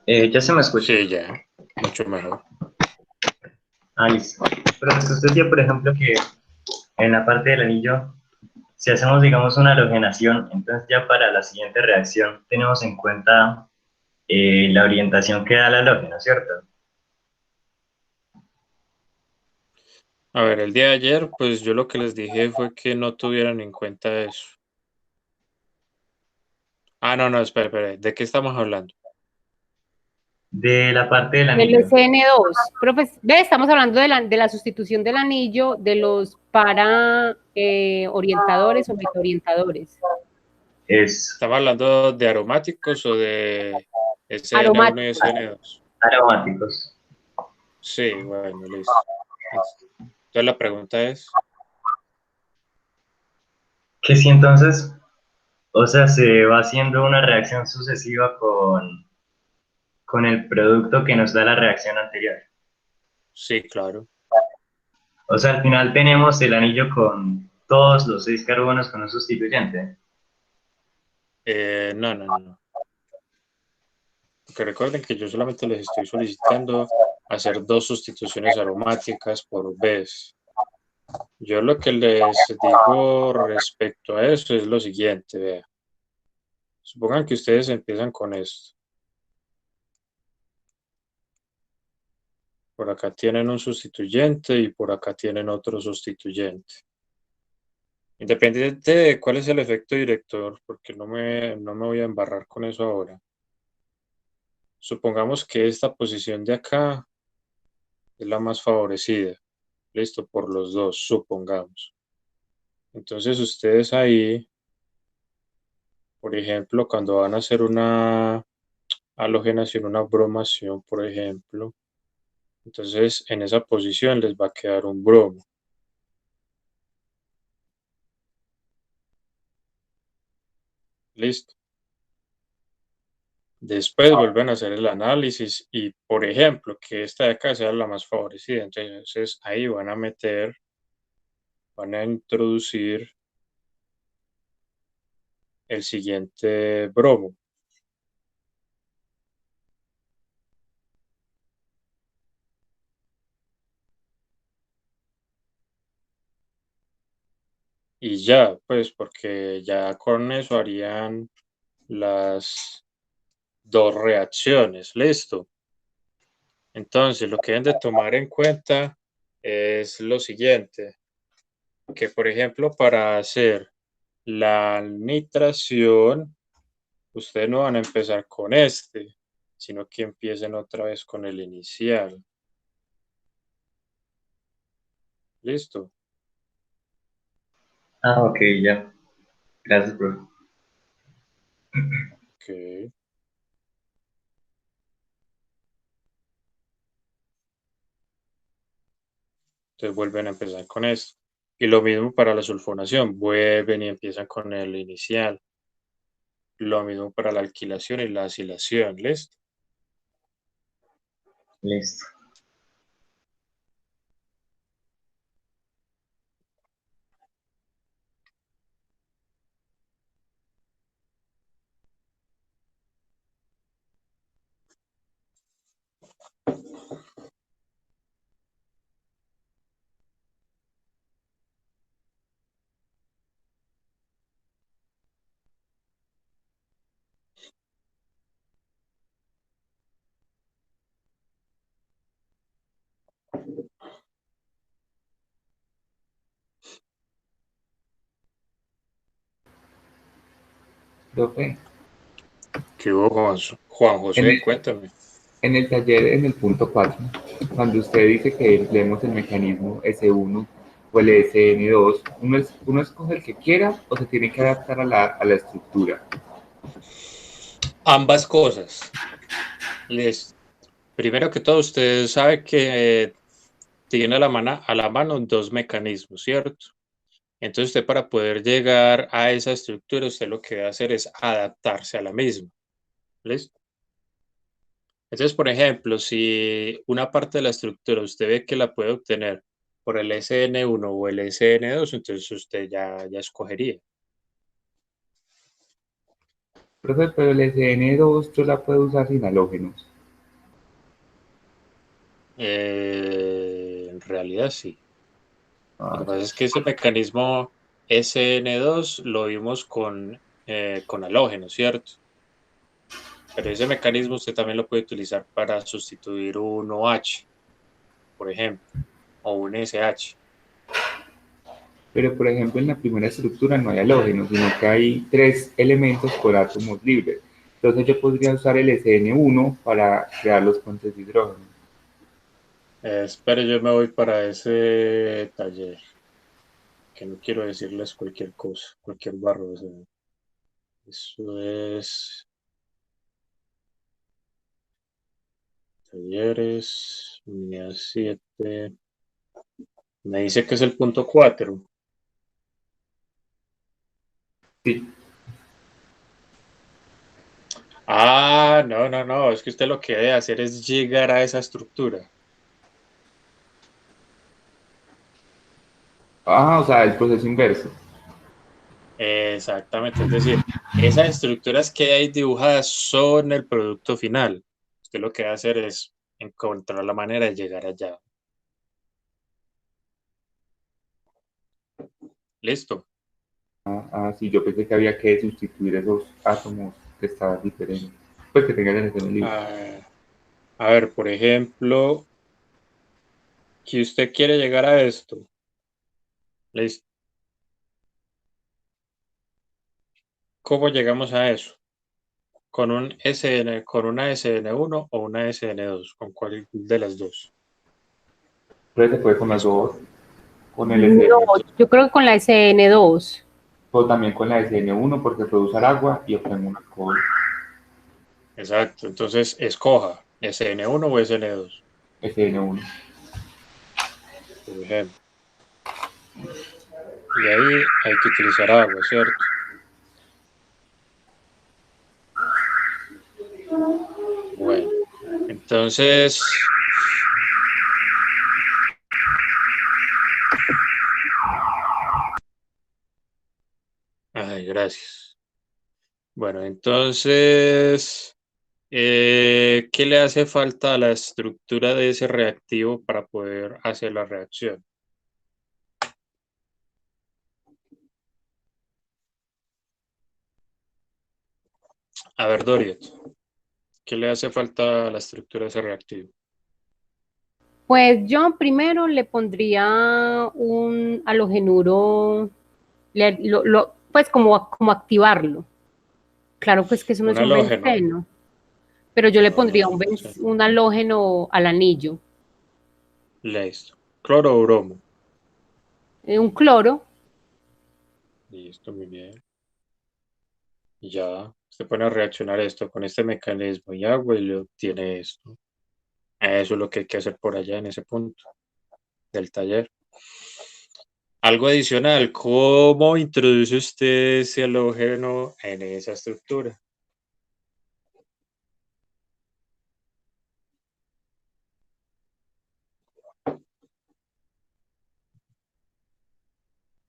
ya se me escucha. Sí, ya. Mucho mejor. Ah, listo. Pero es que usted decía, por ejemplo, que en la parte del anillo, si hacemos, digamos, una halogenación, entonces ya para la siguiente reacción tenemos en cuenta la orientación que da el halógeno, ¿cierto? A ver, el día de ayer, pues yo lo que les dije fue que no tuvieran en cuenta eso. Ah, no, espera. ¿De qué estamos hablando? De la parte del Del anillo. SN2. Profe, estamos hablando de la sustitución del anillo de los para orientadores o metaorientadores. ¿Estamos hablando de aromáticos o de SN1 y Aromáticos. SN2? Aromáticos. Sí, bueno, listo. Entonces la pregunta es, Que si entonces, o sea, se va haciendo una reacción sucesiva con el producto que nos da la reacción anterior. sí, claro. O sea, al final tenemos el anillo con todos los 6 carbonos con un sustituyente. No. Porque recuerden que yo solamente les estoy solicitando hacer 2 sustituciones aromáticas por vez. Yo lo que les digo respecto a eso es lo siguiente, vea. Supongan que ustedes empiezan con esto. Por acá tienen un sustituyente y por acá tienen otro sustituyente. Independiente de cuál es el efecto director, porque no me voy a embarrar con eso ahora. Supongamos que esta posición de acá es la más favorecida. Listo, por los dos, supongamos. Entonces ustedes ahí, por ejemplo, cuando van a hacer una halogenación, una bromación, por ejemplo, entonces en esa posición les va a quedar un bromo. Listo. Después vuelven a hacer el análisis y, por ejemplo, que esta de acá sea la más favorecida. Entonces ahí van a introducir el siguiente bromo. Y ya, pues, porque ya con eso harían las 2 reacciones. Listo. Entonces, lo que deben de tomar en cuenta es lo siguiente, que por ejemplo, para hacer la nitración, ustedes no van a empezar con este, sino que empiecen otra vez con el inicial. ¿Listo? Ah, ok, ya. Gracias, profe. Ok. Entonces vuelven a empezar con esto. Y lo mismo para la sulfonación, vuelven y empiezan con el inicial. Lo mismo para la alquilación y la acilación, ¿listo? Listo. Profe, ¿Qué hubo, Juan en José? el, Cuéntame. en el taller, en el punto 4, cuando usted dice que empleemos el mecanismo S1 o el SN2, uno escoge el que quiera o se tiene que adaptar a la estructura. Ambas cosas. Primero que todo, usted sabe que tiene a la mano 2 mecanismos, ¿cierto? Entonces usted para poder llegar a esa estructura, usted lo que debe hacer es adaptarse a la misma. ¿Listo? Entonces, por ejemplo, si una parte de la estructura usted ve que la puede obtener por el SN1 o el SN2, entonces usted ya escogería. Profe, pero el SN2 yo la puedo usar sin halógenos. En realidad sí. Lo que Ah, pasa es que ese mecanismo SN2 lo vimos con halógenos, ¿cierto? Pero ese mecanismo usted también lo puede utilizar para sustituir un OH, por ejemplo, o un SH. pero, por ejemplo, en la primera estructura no hay halógenos, sino que hay 3 elementos por átomos libres. Entonces yo podría usar el SN1 para crear los puentes de hidrógeno. Espere, yo me voy para ese taller, que no quiero decirles cualquier cosa, cualquier barro. O sea, eso es talleres, unidad 7. Me dice que es el punto 4. Sí. Ah, no, es que usted lo que debe hacer es llegar a esa estructura. Ah, o sea, el proceso inverso. Exactamente, es decir, esas estructuras que hay dibujadas son el producto final. Usted lo que va a hacer es encontrar la manera de llegar allá. Listo. Sí, yo pensé que había que sustituir esos átomos que estaban diferentes. Pues que tengan el LCN libre. A ver, por ejemplo, que usted quiere llegar a esto. Listo. ¿Cómo llegamos a eso? ¿Con un con una SN1 o una SN2? ¿Con cuál de las dos? Entonces se puede con las dos, con el No, SN, yo creo que con la SN2. o también con la SN1 porque puede usar agua y obtengo un alcohol. Exacto, entonces escoja SN1 o SN2. SN1. Por ejemplo. Y ahí hay que utilizar agua, ¿cierto? Bueno, entonces... Ay, gracias. Bueno, entonces, ¿qué le hace falta a la estructura de ese reactivo para poder hacer la reacción? A ver, Doriot, ¿qué le hace falta a la estructura de ese reactivo? Pues yo primero le pondría un halogenuro, pues como activarlo. Claro, pues que eso no Un es un halógeno. benceno, pero yo le No, no pondría es un benceno. un halógeno al anillo. Listo. Cloro o bromo. Un cloro. Listo, muy bien. Y ya, se pone a reaccionar esto con este mecanismo y agua y le obtiene esto. Eso es lo que hay que hacer por allá en ese punto del taller. Algo adicional, ¿cómo introduce usted ese halógeno en esa estructura?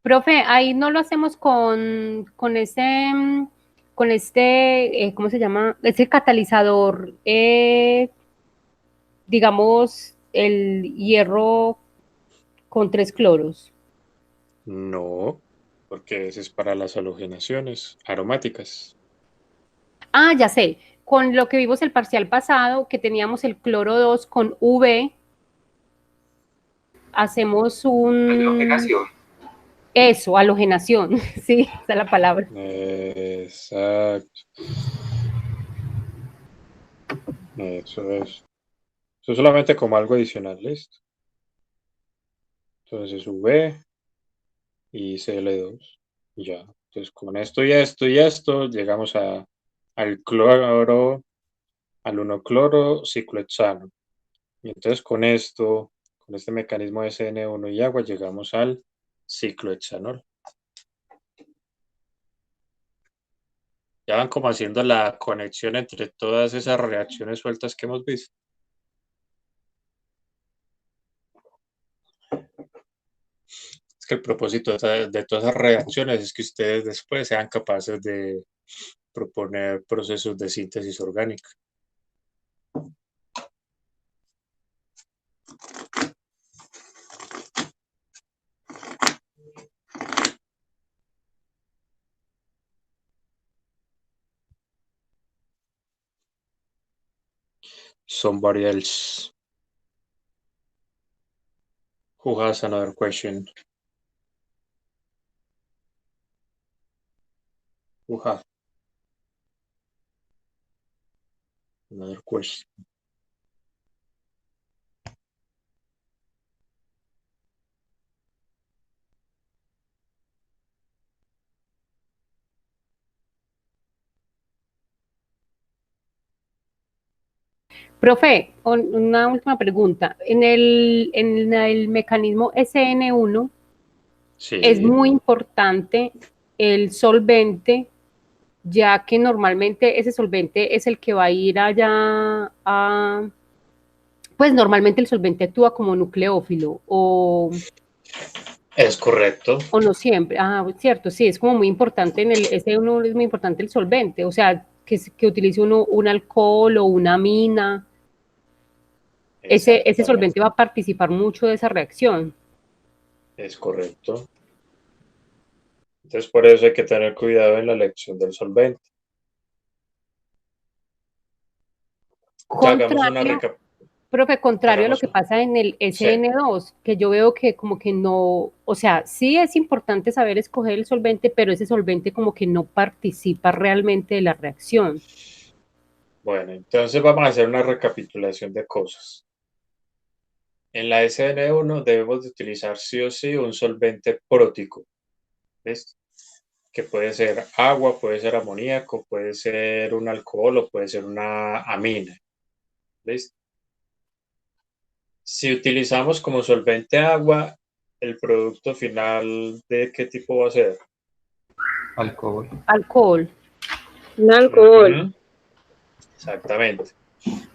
Profe, ahí no lo hacemos con este, ¿cómo se llama? Ese catalizador, digamos, el hierro con 3 cloros. No, porque ese es para las halogenaciones aromáticas. Ah, ya sé, con lo que vimos el parcial pasado, que teníamos el cloro 2 con V, hacemos Halogenación. Eso, halogenación, sí, esa es la palabra. Exacto. Eso es. Eso es solamente como algo adicional, ¿listo? Entonces V y Cl2. Ya. Entonces con esto y esto y esto llegamos al cloro, al 1-cloro ciclohexano. Y entonces con esto, con este mecanismo de SN1 y agua, llegamos al ciclohexanol. Ya van como haciendo la conexión entre todas esas reacciones sueltas que hemos visto. Es que el propósito de todas esas reacciones es que ustedes después sean capaces de proponer procesos de síntesis orgánica. Somebody else who has another question. Who has another question? Profe, una última pregunta. En el mecanismo SN1 Sí. es muy importante el solvente, ya que normalmente ese solvente es el que va a ir allá a... Pues normalmente el solvente actúa como nucleófilo o... Es correcto. O no siempre. Ah, cierto, sí, es como muy importante en el S1 es muy importante el solvente, o sea, que utilice uno un alcohol o una amina. Ese solvente va a participar mucho de esa reacción. Es correcto. Entonces, por eso hay que tener cuidado en la elección del solvente. Ya hagamos una Contrario, profe, contrario a lo que pasa en el SN2, que yo veo que como que no, o sea, sí es importante saber escoger el solvente, pero ese solvente como que no participa realmente de la reacción. Bueno, entonces vamos a hacer una recapitulación de cosas. En la SN1 debemos de utilizar sí o sí un solvente prótico. ¿Listo? Que puede ser agua, puede ser amoníaco, puede ser un alcohol o puede ser una amina. ¿Listo? Si utilizamos como solvente agua, el producto final, ¿de qué tipo va a ser? Alcohol. Alcohol. Un alcohol. Exactamente.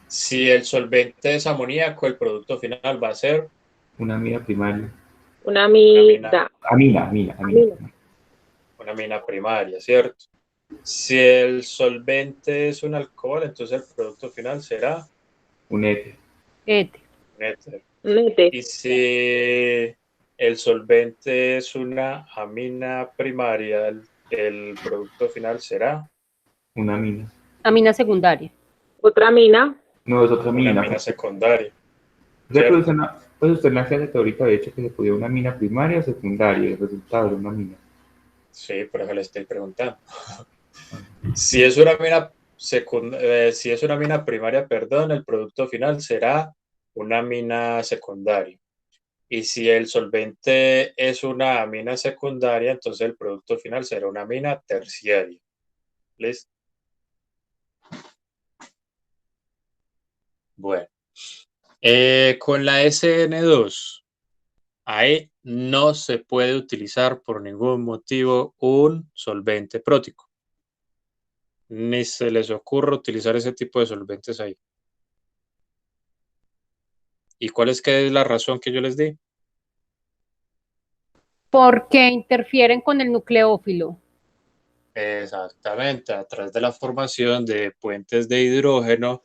Si el solvente es amoníaco, el producto final va a ser Una amina primaria. Una amida. Amina. una amina primaria, ¿cierto? Si el solvente es un alcohol, entonces el producto final será Un éter. Éter. un éter. Un éter. Y si el solvente es una amina primaria, el producto final será Una amina. Amina secundaria. Otra amina. No, es otra una amina. amina secundaria. Pues usted en la clase teórica había dicho que se podía una amina primaria o secundaria, y el resultado era una amina. Sí, por eso le estoy preguntando. Si es una amina si es una amina primaria, perdón, el producto final será una amina secundaria. Y si el solvente es una amina secundaria, entonces el producto final será una amina terciaria. ¿Listo? Bueno. Con la SN2, ahí no se puede utilizar por ningún motivo un solvente prótico. Ni se les ocurre utilizar ese tipo de solventes ahí. ¿Y cuál es la razón que yo les di? Porque interfieren con el nucleófilo. Exactamente, a través de la formación de puentes de hidrógeno,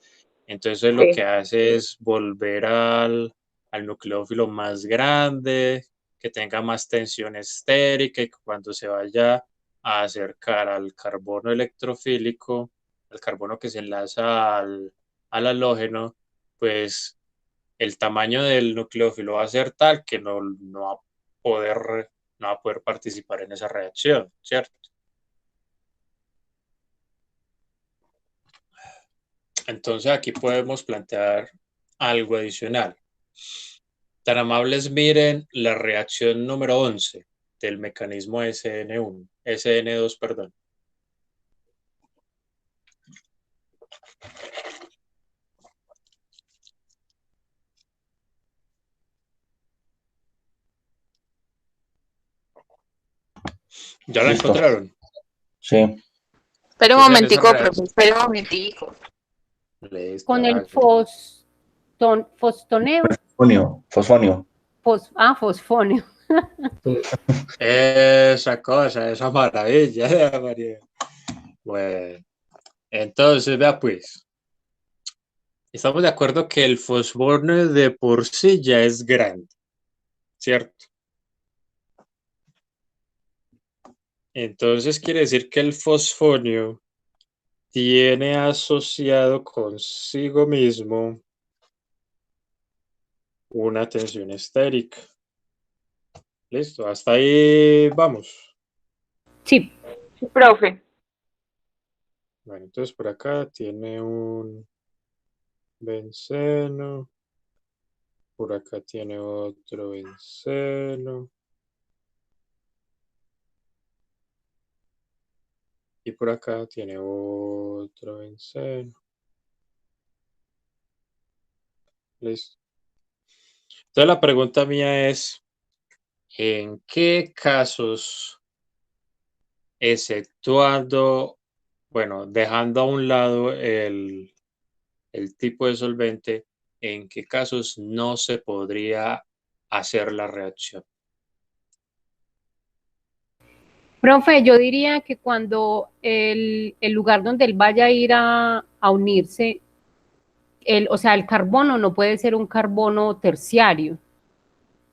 entonces lo que hace es volver al nucleófilo más grande, que tenga más tensión estérica y que cuando se vaya a acercar al carbono electrofílico, al carbono que se enlaza al halógeno, pues el tamaño del nucleófilo va a ser tal que no va a poder participar en esa reacción, ¿cierto? Entonces aquí podemos plantear algo adicional. Tan amables miren la reacción número 11 del mecanismo SN2, perdón. ¿Ya la Listo. encontraron? Sí. Espera un momentico, profe, espera un momentico. Listo, Con el hágale. fostoneo. Fosfonio. Fosfonio. Esa cosa, esa maravilla, María. Bueno, entonces, vea pues. Estamos de acuerdo que el fosfonio de por sí ya es grande, ¿cierto? Entonces quiere decir que el fosfonio tiene asociado consigo mismo una tensión estérica. Listo, hasta ahí vamos. Sí. Sí, profe. Bueno, entonces por acá tiene un benceno. Por acá tiene otro benceno. Y por acá tiene otro benceno. Listo. Entonces la pregunta mía es, ¿en qué casos, exceptuando, bueno, dejando a un lado el tipo de solvente, en qué casos no se podría hacer la reacción? Profe, yo diría que cuando el lugar donde él vaya a ir a unirse, o sea, el carbono no puede ser un carbono terciario,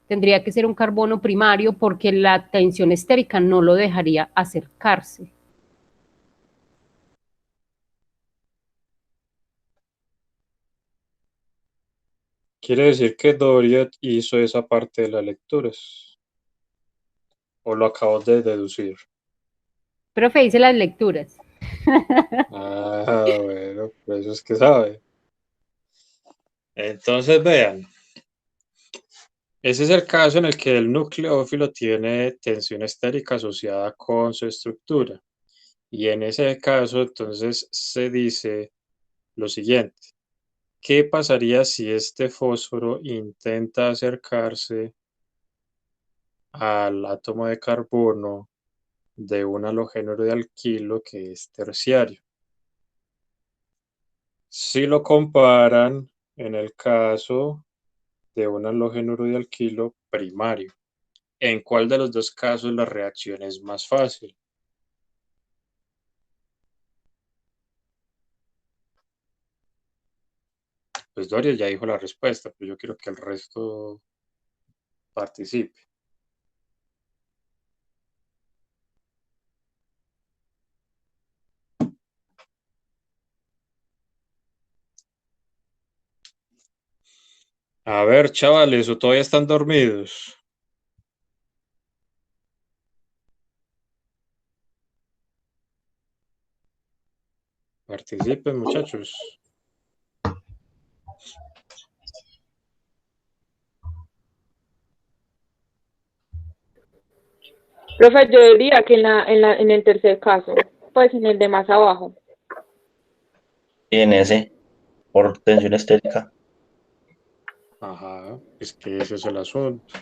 tendría que ser un carbono primario porque la tensión estérica no lo dejaría acercarse. Quiere decir que Doria hizo esa parte de las lecturas. ¿O lo acabo de deducir? Profe, dice las lecturas. Ah, bueno, por eso es que sabe. Entonces, vean. Ese es el caso en el que el nucleófilo tiene tensión estérica asociada con su estructura. Y en ese caso, entonces, se dice lo siguiente. ¿Qué pasaría si este fósforo intenta acercarse al átomo de carbono de un halogénuro de alquilo que es terciario? Si lo comparan en el caso de un halogénuro de alquilo primario, ¿en cuál de los dos casos la reacción es más fácil? Pues Doria ya dijo la respuesta, pero yo quiero que el resto participe. A ver, chavales, ¿o todavía están dormidos? Participen, muchachos. Profe, yo diría que en el tercer caso, pues en el de más abajo. Y en ese, por tensión estérica. Ajá, es que ese es el asunto.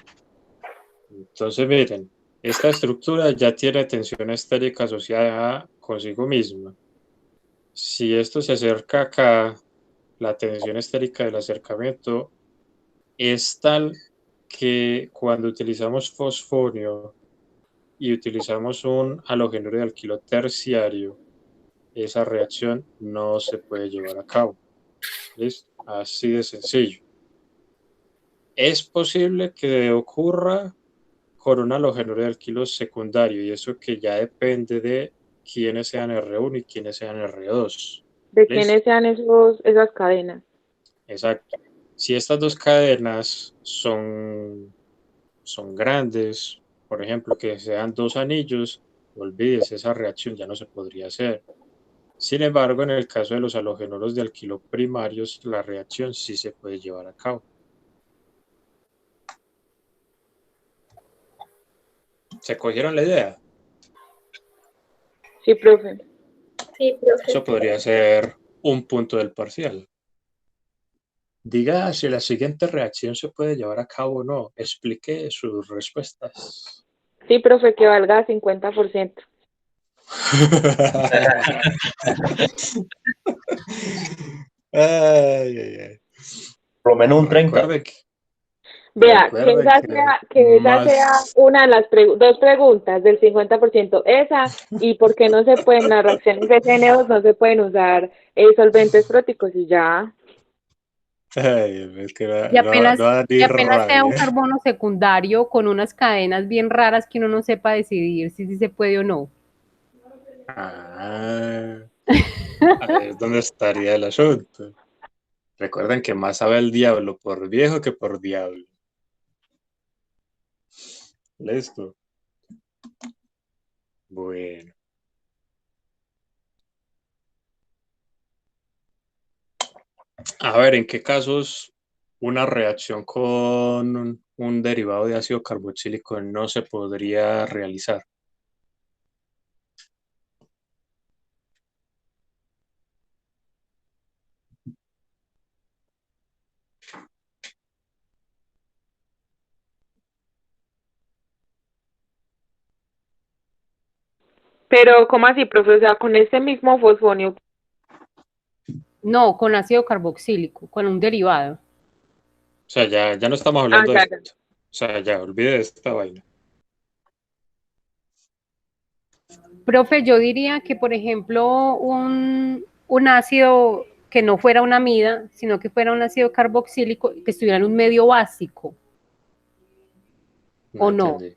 Entonces, miren, esta estructura ya tiene tensión estérica asociada consigo misma. Si esto se acerca acá, la tensión estérica del acercamiento es tal que cuando utilizamos fosfonio y utilizamos un halogénuro de alquilo terciario, esa reacción no se puede llevar a cabo. ¿Listo? Así de sencillo. Es posible que ocurra con un halogénuro de alquilo secundario, y eso que ya depende de quiénes sean R1 y quiénes sean R2. De ¿Listo? quiénes sean esas cadenas. Exacto. Si estas dos cadenas son grandes, por ejemplo, que sean dos anillos, olvídese, esa reacción ya no se podría hacer. Sin embargo, en el caso de los halogénuros de alquilo primarios, la reacción sí se puede llevar a cabo. ¿Se cogieron la idea? Sí, profe. Sí, profe. Eso podría ser un punto del parcial. Diga si la siguiente reacción se puede llevar a cabo o no. Explique sus respuestas. Sí, profe, que valga 50%. Ay, ay, ay. Por lo menos un 30. Recuerde que, Vea, que esa más... sea una de las dos preguntas del 50%. Esa, y por qué no se pueden, las reacciones de CN2 no se pueden usar solventes próticos y ya. Ay, es que Y apenas, no da ni y apenas sea un rabia. carbono secundario con unas cadenas bien raras que uno no sepa decidir si se puede o no. Ahí es donde estaría el asunto. Recuerden que más sabe el diablo por viejo que por diablo. Listo. Bueno. A ver, ¿en qué casos una reacción con un derivado de ácido carboxílico no se podría realizar? Pero, ¿cómo así, profe? O sea, con este mismo fosfonio. No, con ácido carboxílico, con un derivado. O sea, ya no estamos hablando de ya. esto. O sea, ya olvide esta vaina. Profe, yo diría que, por ejemplo, un ácido que no fuera una amida, sino que fuera un ácido carboxílico, que estuviera en un medio básico, No ¿o no? entendí.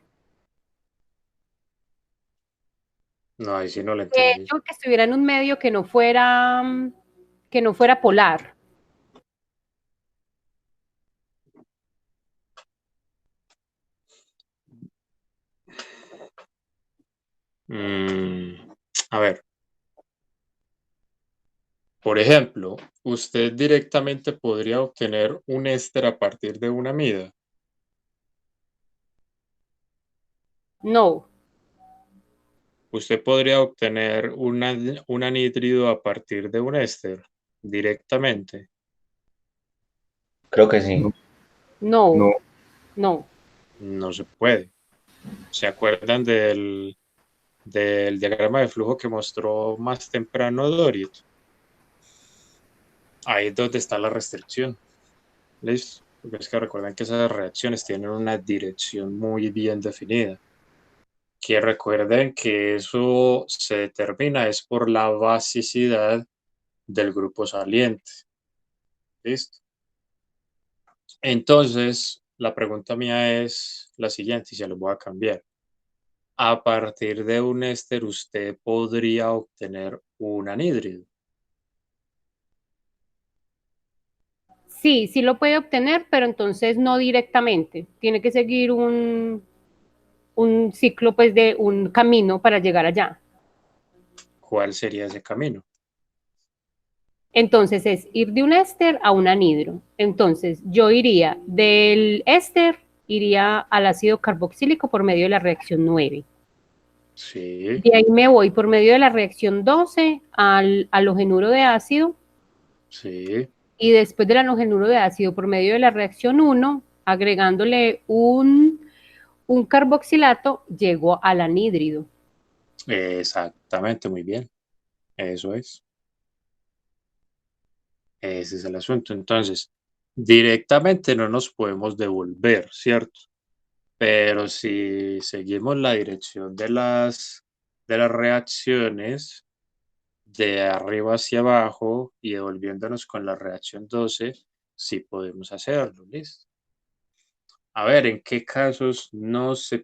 No, ahí sí no lo De entendí. hecho, que estuviera en un medio que no fuera polar. A ver, por ejemplo, usted directamente podría obtener un éster a partir de una amida. No, Usted podría obtener un anhídrido a partir de un éster directamente. Creo que sí. no, No, no. No se puede. ¿Se acuerdan del diagrama de flujo que mostró más temprano Dorit? Ahí es donde está la restricción. ¿Listo? Porque es que recuerden que esas reacciones tienen una dirección muy bien definida. Que recuerden que eso se determina es por la basicidad del grupo saliente. ¿Listo? Entonces, la pregunta mía es la siguiente y se lo voy a cambiar. A partir de un éster, usted podría obtener un anhídrido. Sí, sí lo puede obtener, pero entonces no directamente. Tiene que seguir un ciclo, pues, de un camino para llegar allá. ¿Cuál sería ese camino? Entonces es ir de un éster a un anhidro. Entonces yo iría del éster, iría al ácido carboxílico por medio de la reacción 9. Sí, De ahí me voy por medio de la reacción 12 al halogenuro de ácido, sí, y después del halogenuro de ácido por medio de la reacción 1, agregándole un carboxilato, llego al anhídrido. exactamente, muy bien. Eso es. Ese es el asunto. Entonces, directamente no nos podemos devolver, ¿cierto? Pero si seguimos la dirección de las reacciones de arriba hacia abajo y devolviéndonos con la reacción 12, sí podemos hacerlo, ¿listo? A ver, ¿en qué casos no se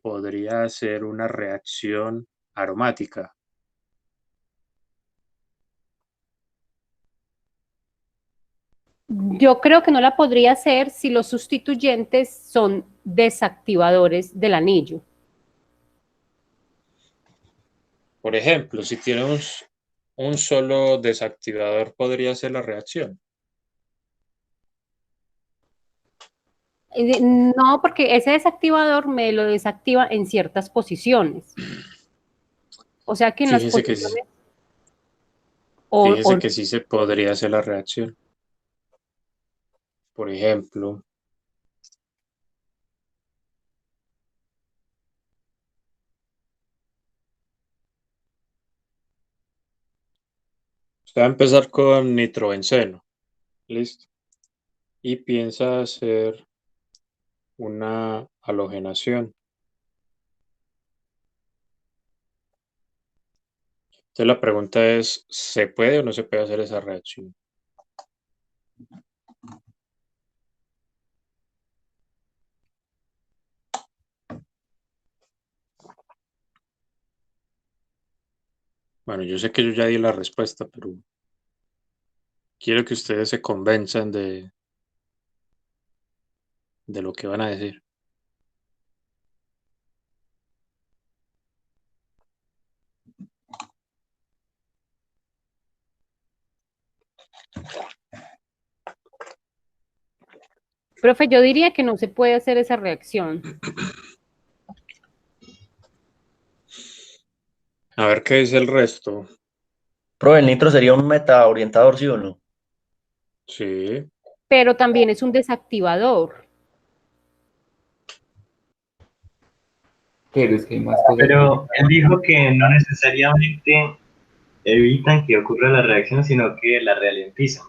podría hacer una reacción aromática? Yo creo que no la podría hacer si los sustituyentes son desactivadores del anillo. Por ejemplo, si tenemos un solo desactivador, podría hacer la reacción. No, porque ese desactivador me lo desactiva en ciertas posiciones. O sea que en las Fíjese que sí, posiciones fíjese o que sí se podría hacer la reacción. Por ejemplo, usted va a empezar con nitrobenceno, listo, y piensa hacer una halogenación. Entonces la pregunta es, ¿se puede o no se puede hacer esa reacción? Bueno, yo sé que yo ya di la respuesta, pero quiero que ustedes se convenzan de lo que van a decir. profe, yo diría que no se puede hacer esa reacción. A ver qué dice el resto. Profe, el nitro sería un meta orientador, ¿sí o no? Sí, Pero también es un desactivador. pero es que hay más cosas. Pero él dijo que no necesariamente evitan que ocurra la reacción, sino que la ralentizan.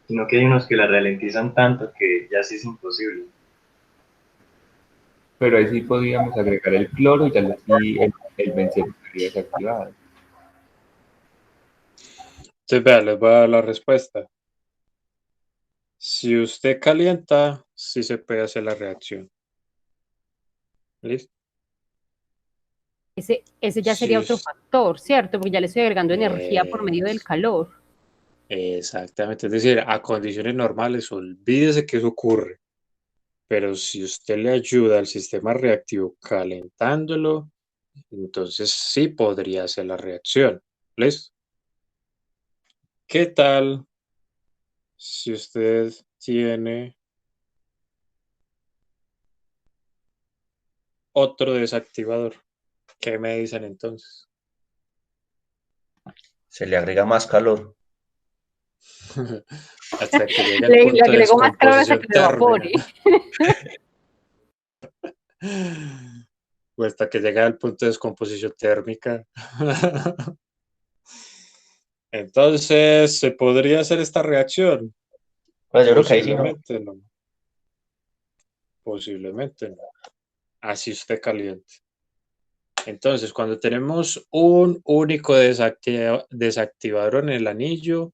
Sino que hay unos que la ralentizan tanto que ya sí es imposible. Pero ahí sí podríamos agregar el cloro y ya sí el benzeno estaría desactivado. Entonces, vea, les voy a dar la respuesta. Si usted calienta, sí se puede hacer la reacción. ¿Listo? Ese ya Si sería otro us- factor, ¿cierto? Porque ya le estoy agregando energía por medio del es- calor. Exactamente. Es decir, a condiciones normales, olvídese que eso ocurre. Pero si usted le ayuda al sistema reactivo calentándolo, entonces sí podría hacer la reacción. ¿Listo? ¿Qué tal si usted tiene otro desactivador? ¿Qué me dicen entonces? Se le agrega más calor. Hasta que llegue al Le punto de agrego más calor hasta que descomposición lo evapore. térmica. O hasta que llegue al punto de descomposición térmica. Entonces, ¿se podría hacer esta reacción? Pues yo creo que ahí sí no. Posiblemente no. Posiblemente no. Así usted caliente. Entonces, cuando tenemos un único desactivador en el anillo,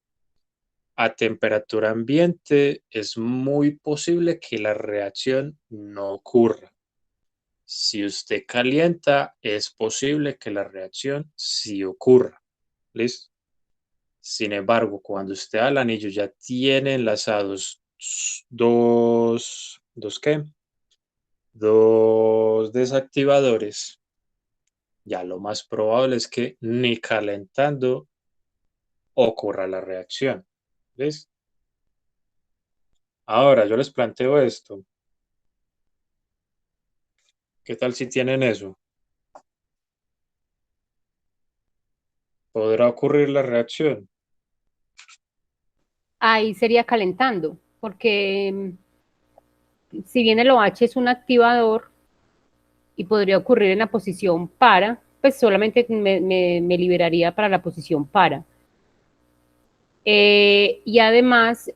a temperatura ambiente, es muy posible que la reacción no ocurra. Si usted calienta, es posible que la reacción sí ocurra. ¿Listo? Sin embargo, cuando usted al anillo ya tiene enlazados ¿qué? Dos desactivadores, ya lo más probable es que ni calentando ocurra la reacción. ¿Ves? Ahora yo les planteo esto. ¿Qué tal si tienen eso? ¿Podrá ocurrir la reacción? Ahí sería calentando, porque si bien el OH es un activador y podría ocurrir en la posición para, pues solamente me liberaría para la posición para. Y además a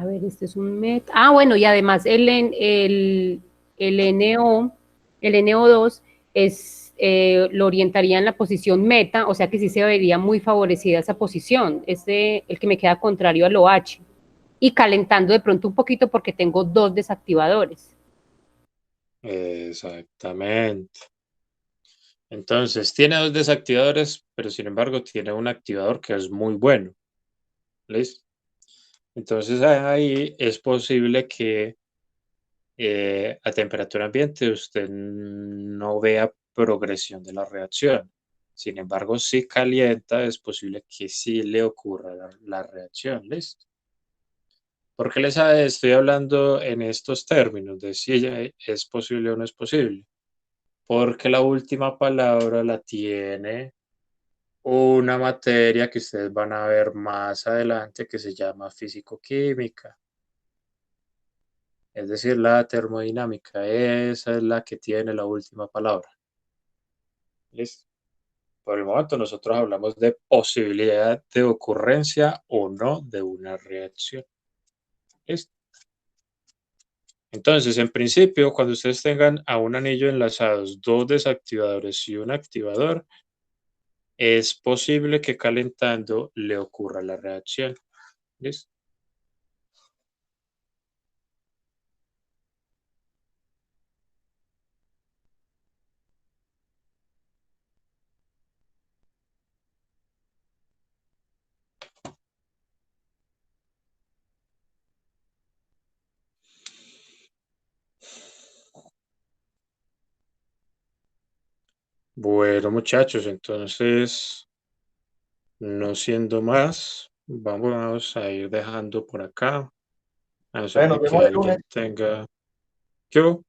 ver, este es un met. Ah, bueno, y además el NO, el NO2 lo orientaría en la posición meta, o sea que sí se vería muy favorecida esa posición, el que me queda contrario al OH, y calentando de pronto un poquito porque tengo dos desactivadores. Exactamente. Entonces, tiene dos desactivadores, pero sin embargo tiene un activador que es muy bueno. ¿Listo? Entonces ahí es posible que a temperatura ambiente usted no vea progresión de la reacción. Sin embargo, si calienta, es posible que sí le ocurra la reacción. ¿Listo? ¿Por qué estoy hablando en estos términos de si es posible o no es posible? Porque la última palabra la tiene una materia que ustedes van a ver más adelante que se llama físico-química. Es decir, la termodinámica, esa es la que tiene la última palabra. ¿Listo? Por el momento nosotros hablamos de posibilidad de ocurrencia o no de una reacción. ¿Listo? Entonces, en principio, cuando ustedes tengan a un anillo enlazados dos desactivadores y un activador, es posible que calentando le ocurra la reacción. ¿Listo? Bueno, muchachos, entonces, no siendo más, vamos a ir dejando por acá, a no ser Bueno, de nos que vemos el lunes. alguien tenga... ¿Qué hubo?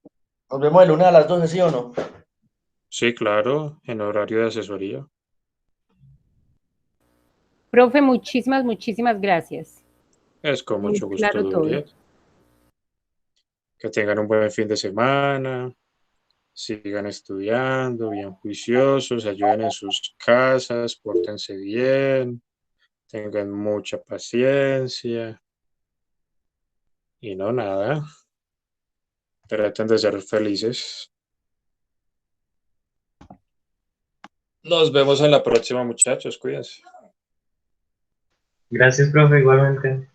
Nos vemos el lunes a las 12, ¿sí o no? Sí, claro, en horario de asesoría. Profe, muchísimas gracias. Es con Muy mucho gusto, claro todo. Duriet. Que tengan un buen fin de semana, sigan estudiando, bien juiciosos, ayuden en sus casas, pórtense bien, tengan mucha paciencia y no nada, traten de ser felices. Nos vemos en la próxima, muchachos. Cuídense. Gracias, profe, igualmente.